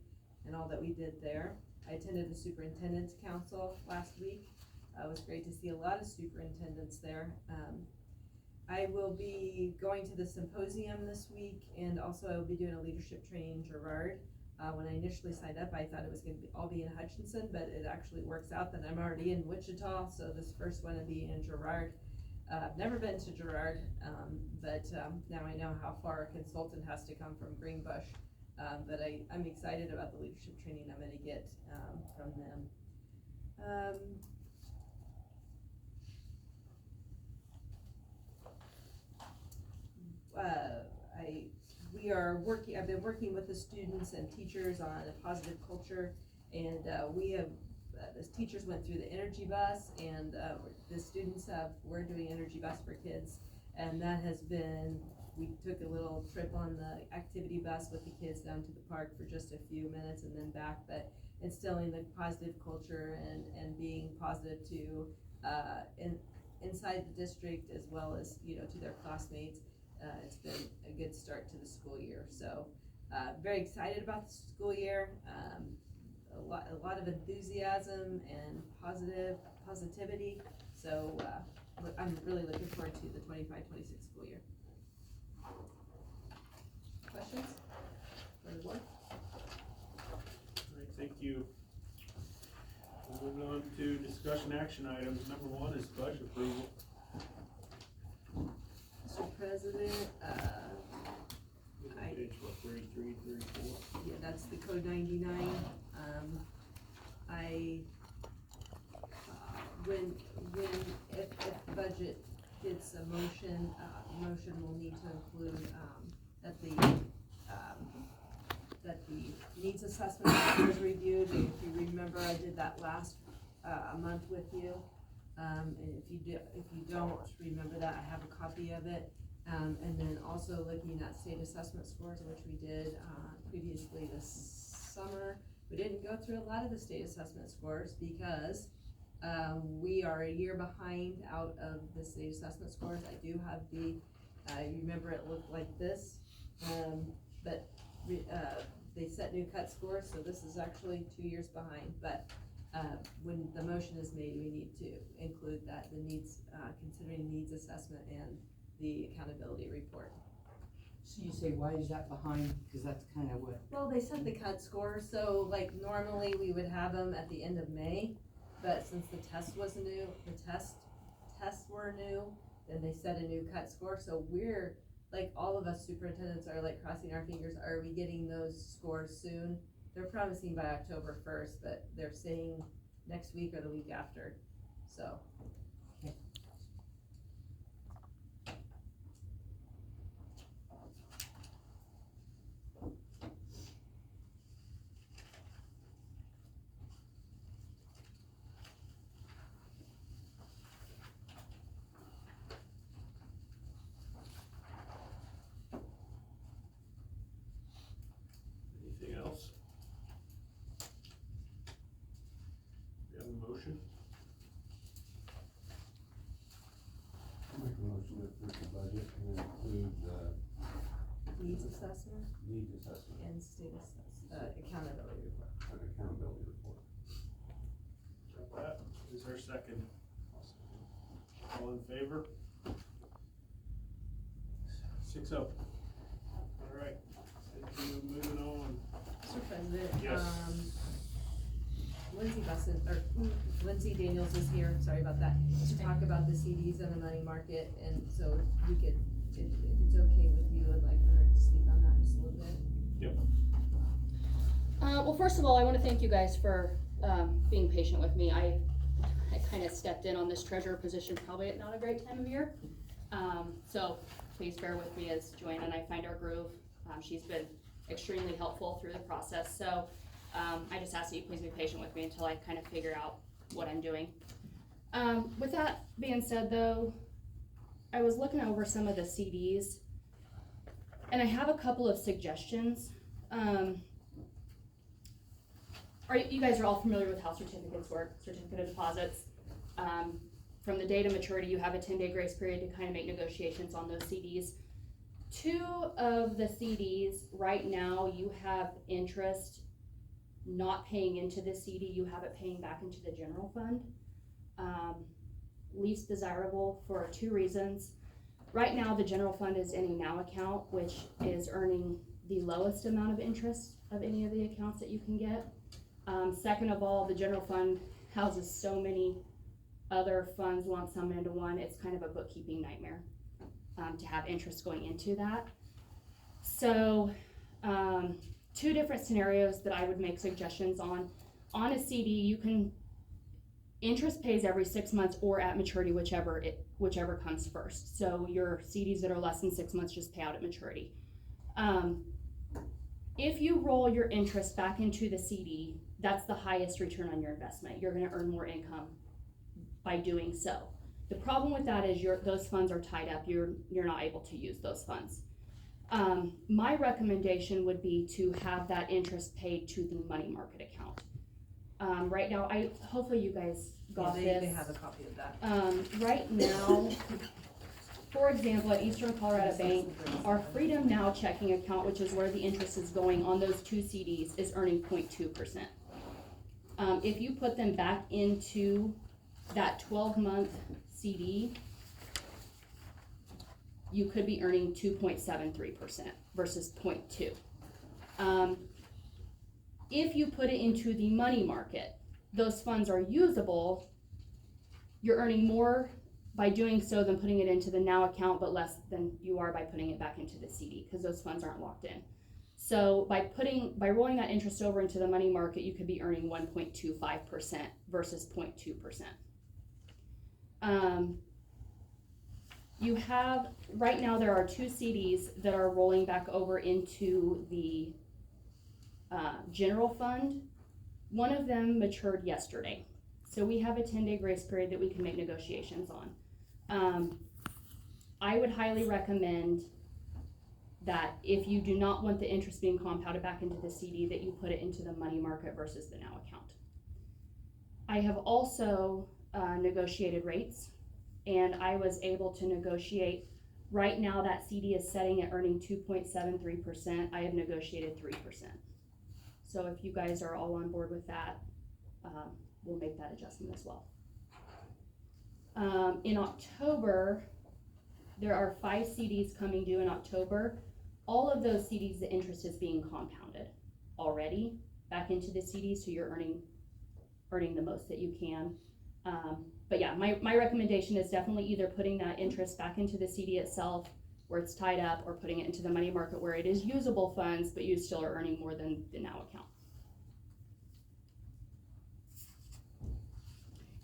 and all that we did there. I attended the superintendent's council last week. It was great to see a lot of superintendents there. I will be going to the symposium this week, and also I will be doing a leadership training in Girard. When I initially signed up, I thought it was going to all be in Hutchinson, but it actually works out that I'm already in Wichita, so this first one will be in Girard. I've never been to Girard, but now I know how far a consultant has to come from Greenbush. But I'm excited about the leadership training I'm going to get from them. I've been working with the students and teachers on a positive culture, and the teachers went through the energy bus, and the students we're doing energy bus for kids, and that has been, we took a little trip on the activity bus with the kids down to the park for just a few minutes and then back, but instilling the positive culture and being positive to inside the district as well as, to their classmates. It's been a good start to the school year, so very excited about the school year. A lot of enthusiasm and positivity. So I'm really looking forward to the 25-26 school year. Questions for the board? All right, thank you. Moving on to discussion action items. Number 1 is budget approval. Mr. President, Page 33, 34. yeah, that's the code 99. If the budget gets a motion, motion will need to include, that the needs assessment was reviewed. If you remember, I did that last, month with you. And if you don't remember that, I have a copy of it. And then also looking at state assessment scores, which we did previously this summer. We didn't go through a lot of the state assessment scores because we are a year behind out of the state assessment scores. I do have you remember it looked like this, but they set new cut scores, so this is actually 2 years behind. But when the motion is made, we need to include that the needs, considering needs assessment and the accountability report. So you say, why is that behind? Because that's kind of what. Well, they set the cut score, so like normally we would have them at the end of May, but since the test was new, the tests were new, then they set a new cut score. So we're, like, all of us superintendents are like crossing our fingers, are we getting those scores soon? They're promising by October 1st, but they're saying next week or the week after, so. Okay. Anything else? We have a motion? I'll make a motion to approve the budget and include the Needs assessment needs assessment and state accountability report. and accountability report. Got that. Is there a second? All in favor? 6-0. All right, thank you. Moving on. Mr. President, Yes. Lindsay Daniels is here, sorry about that, to talk about the CDs and the money market, and so we could, if it's okay, Well, first of all, I want to thank you guys for being patient with me. I kind of stepped in on this treasurer position probably at not a great time of year. So please bear with me as Joanna and I find our groove. She's been extremely helpful through the process. So I just ask that you please be patient with me until I kind of figure out what I'm doing. With that being said though, I was looking over some of the CDs and I have a couple of suggestions. You guys are all familiar with how certificates work, certificate of deposits. From the date of maturity, you have a 10-day grace period to kind of make negotiations on those CDs. 2 of the CDs, right now, you have interest not paying into the CD, you have it paying back into the general fund. Least desirable for 2 reasons. Right now, the general fund is in a now account, which is earning the lowest amount of interest of any of the accounts that you can get. Second of all, the general fund houses so many other funds lump sum into one, it's kind of a bookkeeping nightmare to have interest going into that. So 2 different scenarios that I would make suggestions on. On a CD, you can, interest pays every 6 months or at maturity, whichever comes first. So your CDs that are less than 6 months just pay out at maturity. If you roll your interest back into the CD, that's the highest return on your investment. You're gonna earn more income by doing so. The problem with that is those funds are tied up. You're not able to use those funds. My recommendation would be to have that interest paid to the money market account. Right now, hopefully you guys got this. They have a copy of that. Right now, for example, at Eastern Colorado Bank, our Freedom Now checking account, which is where the interest is going on those 2 CDs, is earning 0.2%. If you put them back into that 12-month CD, you could be earning 2.73% versus 0.2. If you put it into the money market, those funds are usable. You're earning more by doing so than putting it into the now account, but less than you are by putting it back into the CD because those funds aren't locked in. So by rolling that interest over into the money market, you could be earning 1.25% versus 0.2%. You have, right now there are 2 CDs that are rolling back over into the general fund. One of them matured yesterday. So we have a 10-day grace period that we can make negotiations on. I would highly recommend that if you do not want the interest being compounded back into the CD, that you put it into the money market versus the now account. I have also negotiated rates, and I was able to negotiate. Right now that CD is setting at earning 2.73%. I have negotiated 3%. So if you guys are all on board with that, we'll make that adjustment as well. In October, there are 5 CDs coming due in October. All of those CDs, the interest is being compounded already back into the CD, so you're earning the most that you can. But yeah, my recommendation is definitely either putting that interest back into the CD itself where it's tied up, or putting it into the money market where it is usable funds, but you still are earning more than the now account.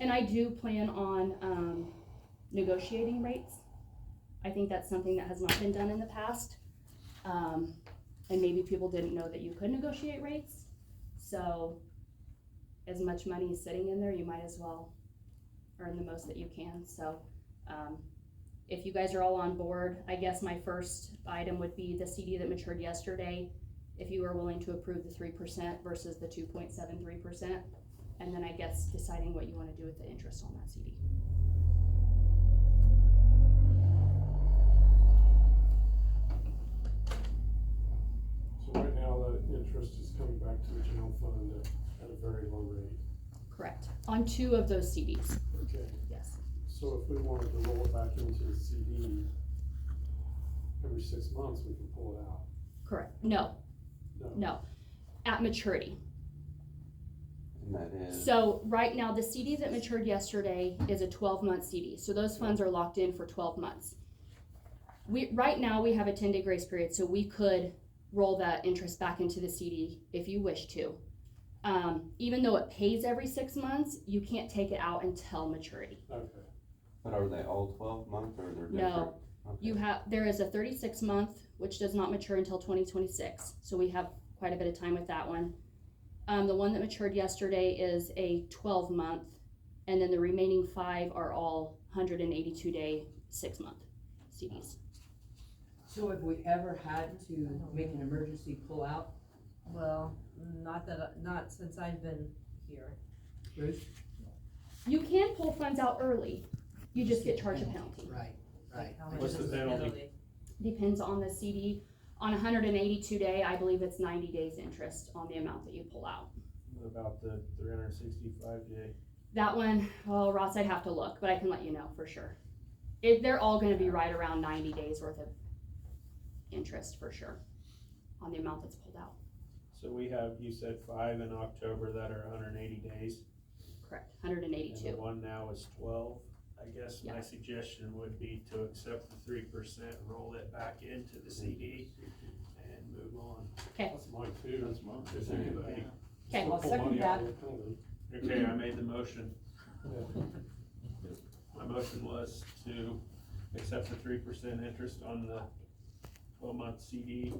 And I do plan on negotiating rates. I think that's something that has not been done in the past. And maybe people didn't know that you could negotiate rates. So as much money is sitting in there, you might as well earn the most that you can. So if you guys are all on board, I guess my first item would be the CD that matured yesterday. If you are willing to approve the 3% versus the 2.73%, and then I guess deciding what you want to do with the interest on that CD. So right now, the interest is coming back to the general fund at a very low rate. Correct. On 2 of those CDs. Okay. Yes. So if we wanted to roll it back into the CD every 6 months, we can pull it out. Correct. No. At maturity. And that is. So right now, the CD that matured yesterday is a 12-month CD. So those funds are locked in for 12 months. Right now we have a 10-day grace period, so we could roll that interest back into the CD if you wish to. Even though it pays every 6 months, you can't take it out until maturity. Okay. But are they all 12 months or they're different? No, Okay. there is a 36 month, which does not mature until 2026, so we have quite a bit of time with that one. The one that matured yesterday is a 12 month, and then the remaining 5 are all 182 day, 6 month CDs. So have we ever had to make an emergency pullout, Well, not since I've been here. Bruce? You can pull funds out early, you just get charged a penalty. Right, right. How much What's is the penalty? Depends on the CD. On 182 day, I believe it's 90 days interest on the amount that you pull out. What about the 365 day? That one, well, Ross, I'd have to look, but I can let you know for sure. They're all gonna be right around 90 days worth of interest for sure on the amount that's pulled out. So we have, you said 5 in October that are 180 days, Correct, and 182. the one now is 12. I guess my Yeah. suggestion would be to accept the 3%, roll it back into the CD, and move on. That's mine too. That's mine. Does anybody? Okay. Still I'll pull second money out that. of the penalty. Okay, I made the motion. Yeah. My motion was to accept the 3% interest on the 12-month CD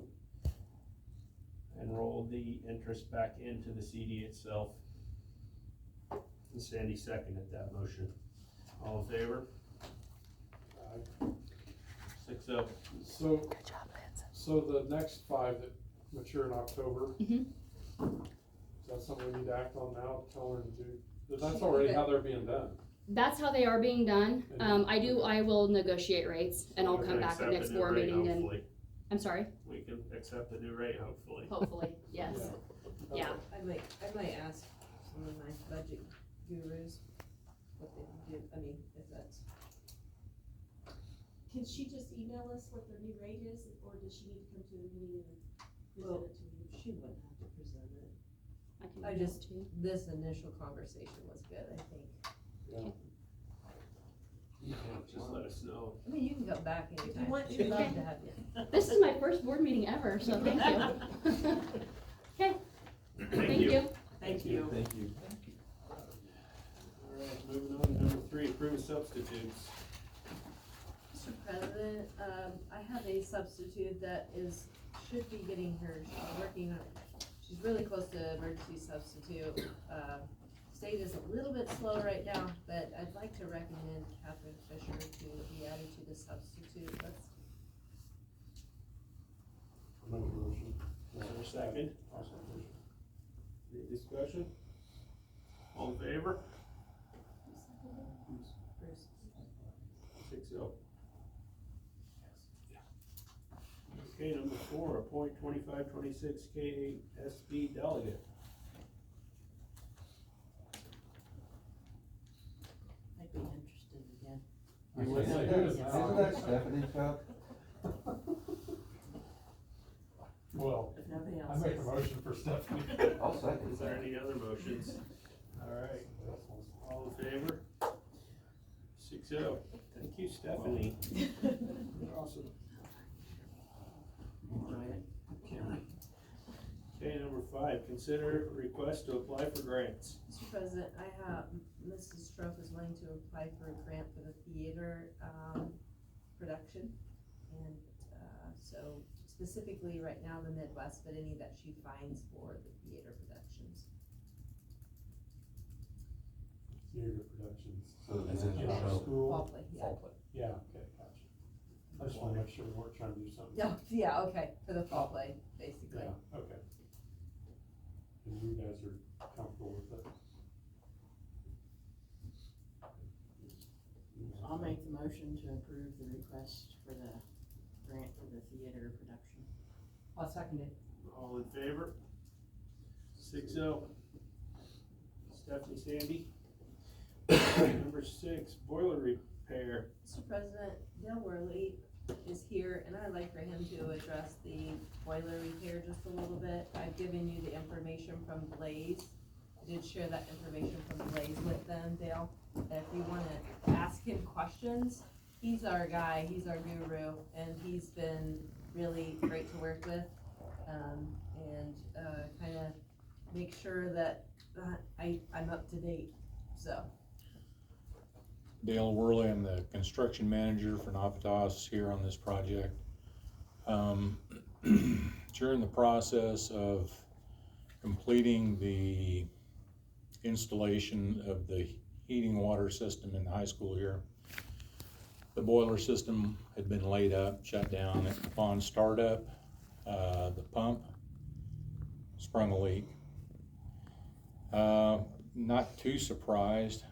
and roll the interest back into the CD itself. And Sandy seconded that motion. All in favor? 6-0. So the next 5 that mature in October. Mhm. Is that something we need to act on now, tell her to do, that's already how they're being done. That's how they are being done. I will negotiate rates and I'll We come can back at accept next the new board rate, meeting and, hopefully. I'm sorry, We can accept the new rate, hopefully. hopefully, yes. Yeah. I might ask some of my budget gurus what they do, I mean, if that's. Can she just email us what their new rate is, or does she need to come to the meeting and Well, present it to you? she wouldn't have to present it. can I email just, it to you. this initial conversation was good, I think. Just let us know. I mean, you can go back anytime. want We'd to. love to have you. This is my first board meeting ever, so thank you. Okay, thank you. Thank you. Thank you. Alright, moving on to number 3, approve substitutes. Mr. President, I have a substitute that should be getting her, she's working on, she's really close to emergency substitute. State is a little bit slow right now, but I'd like to recommend Catherine Fisher to be added to the substitute. I'll make a motion. Is there a second? I'll second. Any discussion? All in favor? Bruce. 6-0. Okay, number 4, appoint 25-26 KSB delegate. I'd be interested again. I was gonna say, who is that? Isn't that Stephanie, Chuck? Well, If nobody I else make a is. motion for Stephanie. I'll second Is there that. any other motions? Alright, all in favor? 6-0. Thank you, Stephanie. Awesome. Okay, number 5, consider request to apply for grants. Mr. President, I have, Mrs. Stroke is wanting to apply for a grant for the theater, production. And, so specifically right now the Midwest, but any that she finds for the theater productions. Theater Productions. So Is is it it in our show? school? Fall play, yeah. Fall play. Yeah, okay, gotcha. I just wanna make sure we weren't trying to do something. Yeah, okay, for the fall play, basically. Yeah, okay. And you guys are comfortable with it? I'll make the motion to approve the request for the grant for the theater production. I'll second it. All in favor? 6-0. Stephanie, Sandy. Number 6, boiler repair. Mr. President, Dale Worley is here, and I'd like for him to address the boiler repair just a little bit. I've given you the information from Blaze. I did share that information from Blaze with them, Dale. If you wanna ask him questions, he's our guy, he's our guru, and he's been really great to work with. And kinda make sure that I'm up to date, so. Dale Worley, I'm the construction manager for Navitas here on this project. During the process of completing the installation of the heating water system in the high school here, the boiler system had been laid up, shut down. Upon startup, the pump sprung a leak. Not too surprised.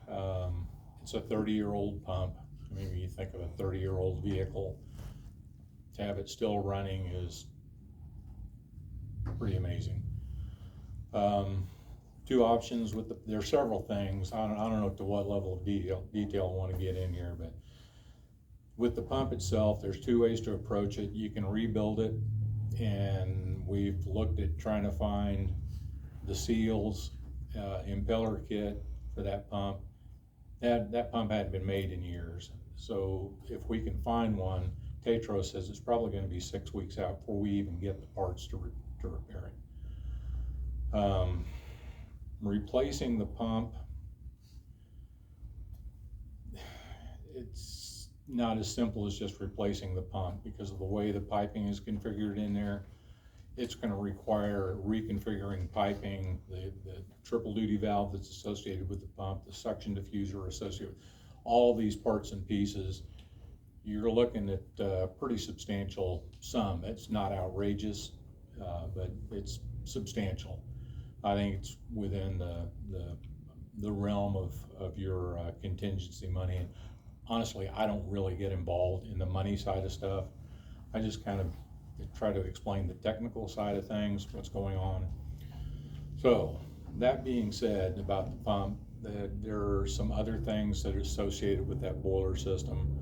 It's a 30-year-old pump. I mean, when you think of a 30-year-old vehicle, to have it still running is pretty amazing. Two options with there are several things. I don't know to what level of detail I want to get in here, but with the pump itself, there's two ways to approach it. You can rebuild it, and we've looked at trying to find the seals, impeller kit for that pump. That pump hadn't been made in years, so if we can find one, Tetros says it's probably going to be 6 weeks out before we even get the parts to repair it. Replacing the pump, it's not as simple as just replacing the pump because of the way the piping is configured in there. It's going to require reconfiguring piping, the triple duty valve that's associated with the pump, the suction diffuser associated with all these parts and pieces. You're looking at a pretty substantial sum. It's not outrageous, but it's substantial. I think it's within the realm of your contingency money. And honestly, I don't really get involved in the money side of stuff. I just kind of try to explain the technical side of things, what's going on. So that being said about the pump, there are some other things that are associated with that boiler system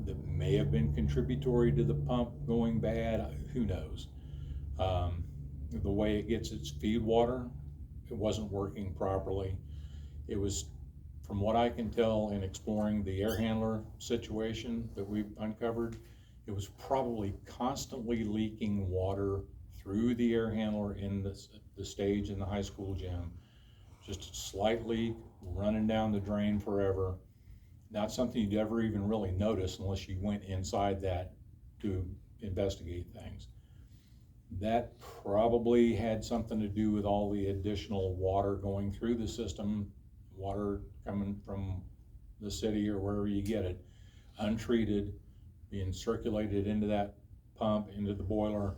that may have been contributory to the pump going bad. Who knows? The way it gets its feed water, it wasn't working properly. It was, from what I can tell in exploring the air handler situation that we've uncovered, it was probably constantly leaking water through the air handler in the stage in the high school gym. Just a slight leak running down the drain forever. Not something you'd ever even really notice unless you went inside that to investigate things. That probably had something to do with all the additional water going through the system, water coming from the city or wherever you get it, untreated, being circulated into that pump, into the boiler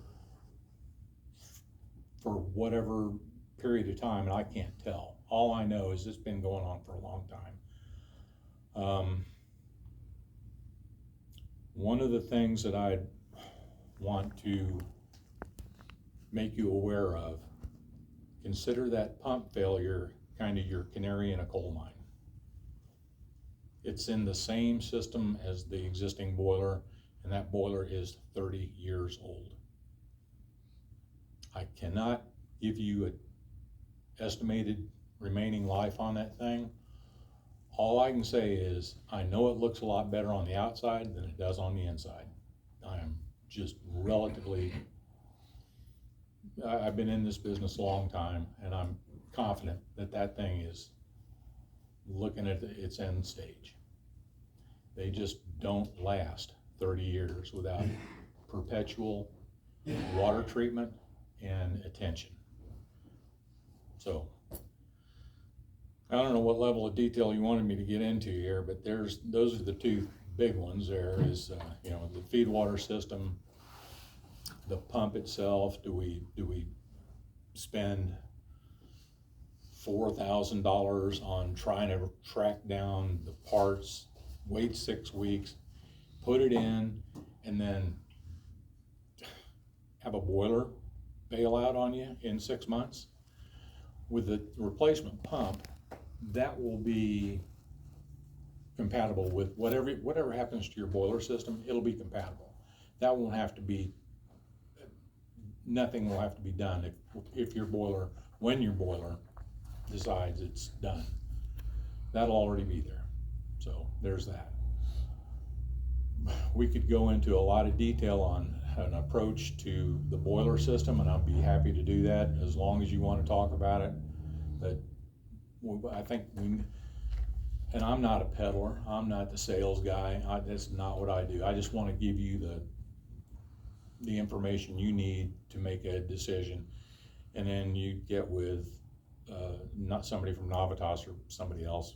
for whatever period of time, and I can't tell. All I know is it's been going on for a long time. One of the things that I want to make you aware of, consider that pump failure kind of your canary in a coal mine. It's in the same system as the existing boiler, and that boiler is 30 years old. I cannot give you an estimated remaining life on that thing. All I can say is I know it looks a lot better on the outside than it does on the inside. I am just relatively, I've been in this business a long time, and I'm confident that that thing is looking at its end stage. They just don't last 30 years without perpetual water treatment and attention. So I don't know what level of detail you wanted me to get into here, but those are the two big ones. There is the feed water system, the pump itself. Do we spend $4,000 on trying to track down the parts, wait 6 weeks, put it in, and then have a boiler bail out on you in 6 months? With the replacement pump, that will be compatible with whatever happens to your boiler system. It'll be compatible. That won't have to be, nothing will have to be done if your boiler, when your boiler decides it's done. That'll already be there. So there's that. we could go into a lot of detail on an approach to the boiler system, and I'd be happy to do that as long as you want to talk about it. But I think and I'm not a peddler, I'm not the sales guy, that's not what I do. I just want to give you the information you need to make a decision, and then you get with not somebody from Navitas or somebody else.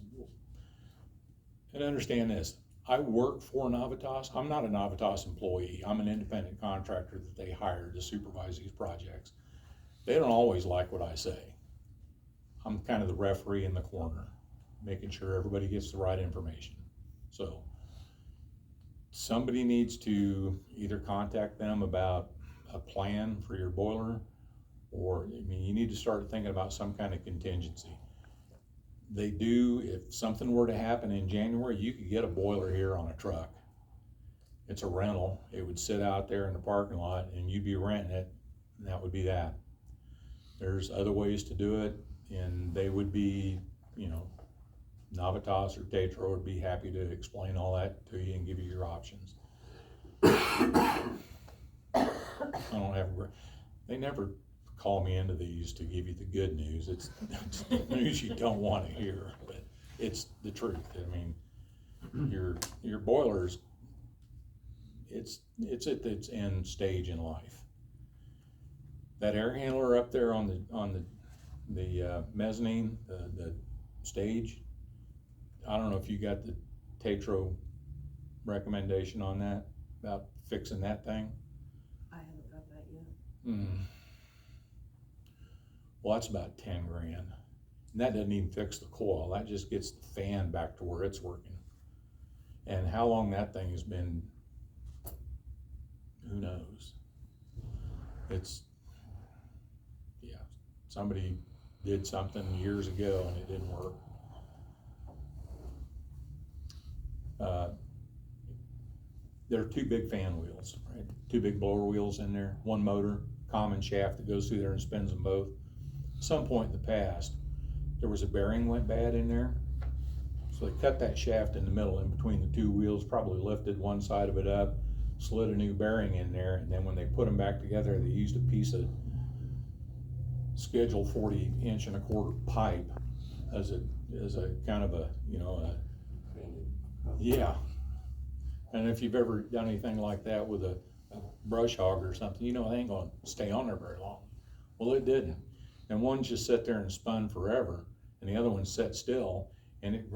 And understand this, I work for Navitas. I'm not a Navitas employee. I'm an independent contractor that they hire to supervise these projects. They don't always like what I say. I'm kind of the referee in the corner, making sure everybody gets the right information. So somebody needs to either contact them about a plan for your boiler, or, I mean, you need to start thinking about some kind of contingency. They do, if something were to happen in January, you could get a boiler here on a truck. It's a rental. It would sit out there in the parking lot and you'd be renting it, and that would be that. There's other ways to do it, and they would be, you know, Navitas or Tetro would be happy to explain all that to you and give you your options. I don't have, they never call me into these to give you the good news. It's the news you don't want to hear, but it's the truth. I mean, your boilers, it's at its end stage in life. That air handler up there on the mezzanine, the stage, I don't know if you got the Tetro recommendation on that, about fixing that thing. I haven't got that yet. Well, that's about 10 grand. And that doesn't even fix the coil. That just gets the fan back to where it's working. And how long that thing has been, who knows? It's, yeah, somebody did something years ago and it didn't work. There are two big fan wheels, right? Two big blower wheels in there, one motor, common shaft that goes through there and spins them both. At some point in the past, there was a bearing went bad in there. So they cut that shaft in the middle in between the two wheels, probably lifted one side of it up, slid a new bearing in there, and then when they put them back together, they used a piece of schedule 40-inch-and-a-quarter pipe as a kind of a, you know, yeah. And if you've ever done anything like that with a brush hog or something, you know, it ain't gonna stay on there very long. Well, it didn't. And one just sat there and spun forever, and the other one sat still, and it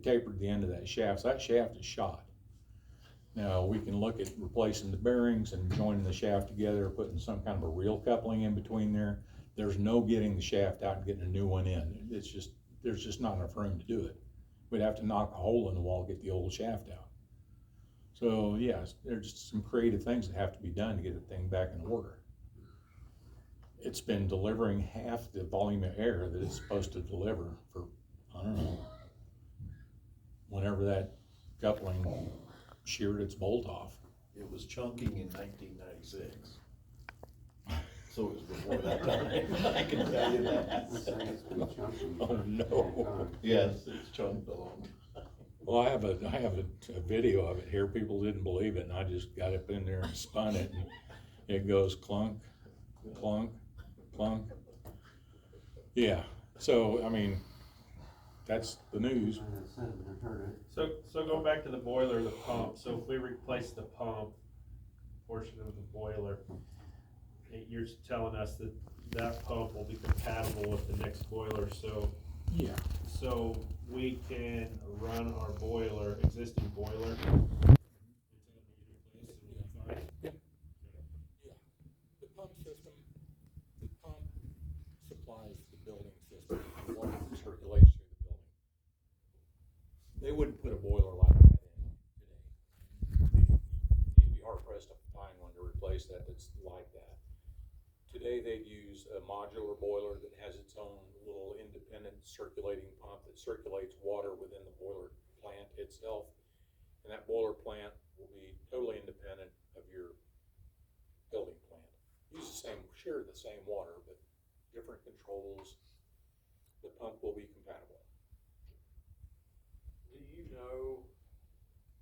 tapered the end of that shaft. So that shaft is shot. Now, we can look at replacing the bearings and joining the shaft together, putting some kind of a reel coupling in between there. There's no getting the shaft out and getting a new one in. It's just, there's just not enough room to do it. We'd have to knock a hole in the wall to get the old shaft out. So yes, there's just some creative things that have to be done to get the thing back in order. It's been delivering half the volume of air that it's supposed to deliver for, I don't know, whenever that coupling sheared its bolt off. It was chunking in 1996. So it was before that time, I can tell you that. Oh no. Yes, it's chunked a long time. Well, I have a video of it here. People didn't believe it, and I just got up in there and spun it, and it goes clunk, clunk, clunk. Yeah, so, I mean, that's the news. So going back to the boiler, the pump, so if we replace the pump portion of the boiler, you're telling us that that pump will be compatible with the next boiler, so. Yeah. So we can run our boiler, existing boiler. Yeah. The pump system, the pump supplies the building system, the water that circulates through the building. They wouldn't put a boiler like that in today. You'd be hard pressed to find one to replace that that's like that. Today they'd use a modular boiler that has its own little independent circulating pump that circulates water within the boiler plant itself. And that boiler plant will be totally independent of your building plant. Share the same water, but different controls. The pump will be compatible. Do you know,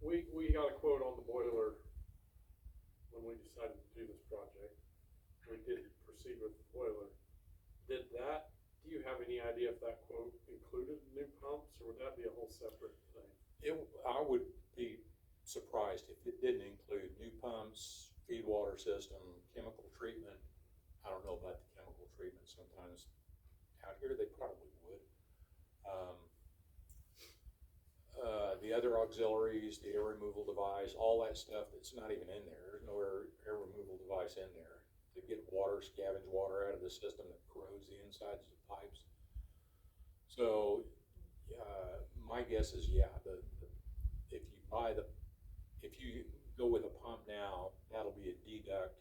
we got a quote on the boiler when we decided to do this project. We did proceed with the boiler. Do you have any idea if that quote included new pumps, or would that be a whole separate thing? I would be surprised if it didn't include new pumps, feed water system, chemical treatment. I don't know about the chemical treatment sometimes. Out here, they probably would. The other auxiliaries, the air removal device, all that stuff that's not even in there. There's no air removal device in there to get water, scavenge water out of the system that corrodes the insides of the pipes. So, my guess is, yeah, if you go with a pump now, that'll be a deduct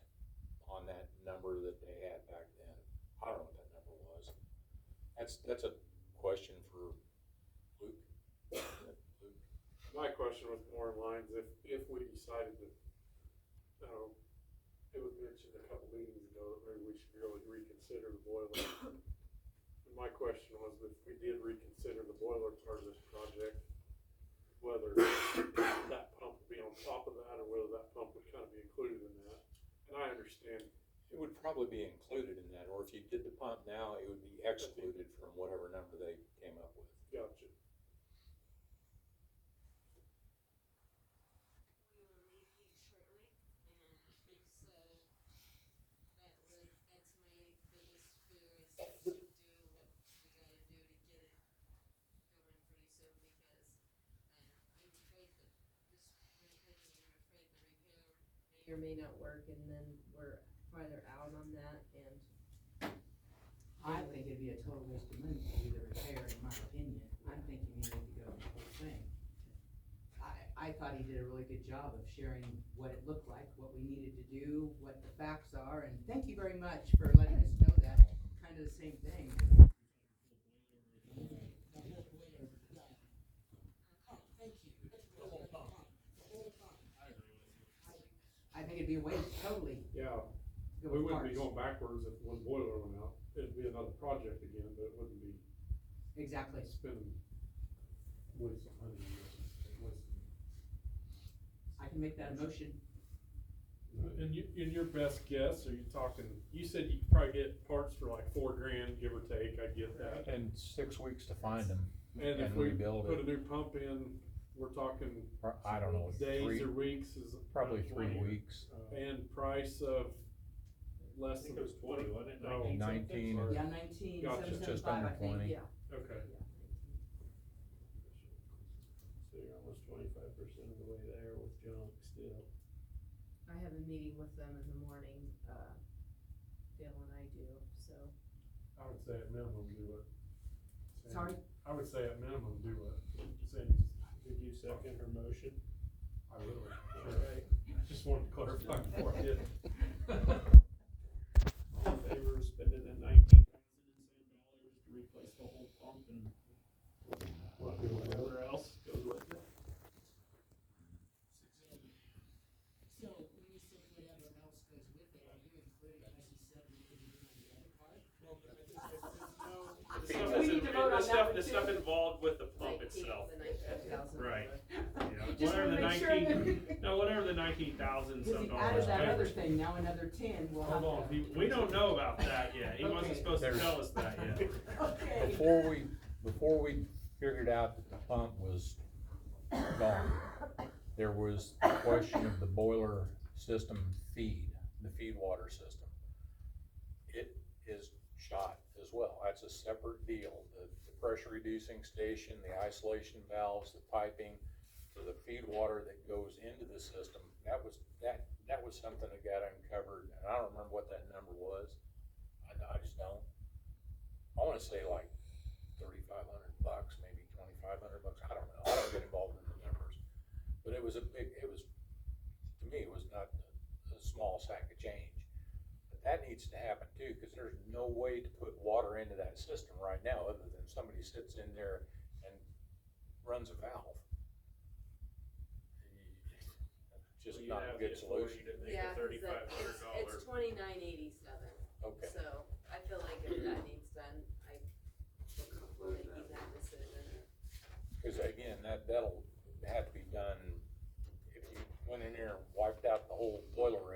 on that number that they had back then. I don't know what that number was. That's a question for Luke. My question was more in lines if we decided to, it was mentioned a couple meetings ago that maybe we should really reconsider the boiler. And my question was, if we did reconsider the boiler part of this project, whether that pump would be on top of that, or whether that pump would kind of be included in that. And I understand. It would probably be included in that, or if you did the pump now, it would be excluded from whatever number they came up with. Gotcha. Or may not work, and then we're farther out on that, and I think it'd be a total waste of money to do the repair, in my opinion. I'm thinking you need to go the whole thing. I thought he did a really good job of sharing what it looked like, what we needed to do, what the facts are, and thank you very much for letting us know that. Kind of the same thing. I think it'd be a waste, totally. Yeah, we wouldn't be going backwards if one boiler went out. It'd be another project again, but it wouldn't be Exactly. spending waste of money. I can make that a motion. And in your best guess, are you talking, you said you could probably get parts for like $4,000, give or take, I get that. And 6 weeks to find them And if we rebuild put it. a new pump in, we're talking I don't know, days or weeks is. probably around 3 20. weeks. And price of less than. I think it was 20, wasn't it? No, 19. sorry. Yeah, 19, Gotcha. 775, Just under I think. 20. Yeah. Okay. So you're almost 25% of the way there with junk still. I have a meeting with them in the morning, Dale and I do, so. I would say at minimum do it. Sorry? I would say at minimum do it. Sandy's, Did you second her motion? I will. Okay. Just wanted to clarify before I did. All in favor of spending the $19,007 to replace the whole pump and whatever else goes with it? So, when you say whatever else goes with it, are you including, as you said, because you're doing the other part? The stuff involved with the pump itself. The $19,000. Right. Yeah, Just whatever wanna the make sure 19, no, whatever the 19,000 Because some he dollars. added that covers. other thing, now another 10, we'll have Hold on, to. We don't know about that yet. He wasn't Okay. supposed to tell us that yet. Okay. Before we figured out that the pump was gone, there was the question of the boiler system feed, the feed water system. It is shot as well. That's a separate deal. The pressure reducing station, the isolation valves, the piping for the feed water that goes into the system. That was something that got uncovered, and I don't remember what that number was. I just don't. I wanna say like $3,500, maybe $2,500. I don't know. I don't get involved in the numbers. But it was to me, it was not a small sack of change. But that needs to happen too, because there's no way to put water into that system right now, other than somebody sits in there and runs a valve. Just Well, not a good solution. To make Yeah, a 'cause $3,500. it's $29.87. Okay. So I feel like if that needs done, I feel comfortable making that decision. Because again, that'll have to be done, if wiped out the whole boiler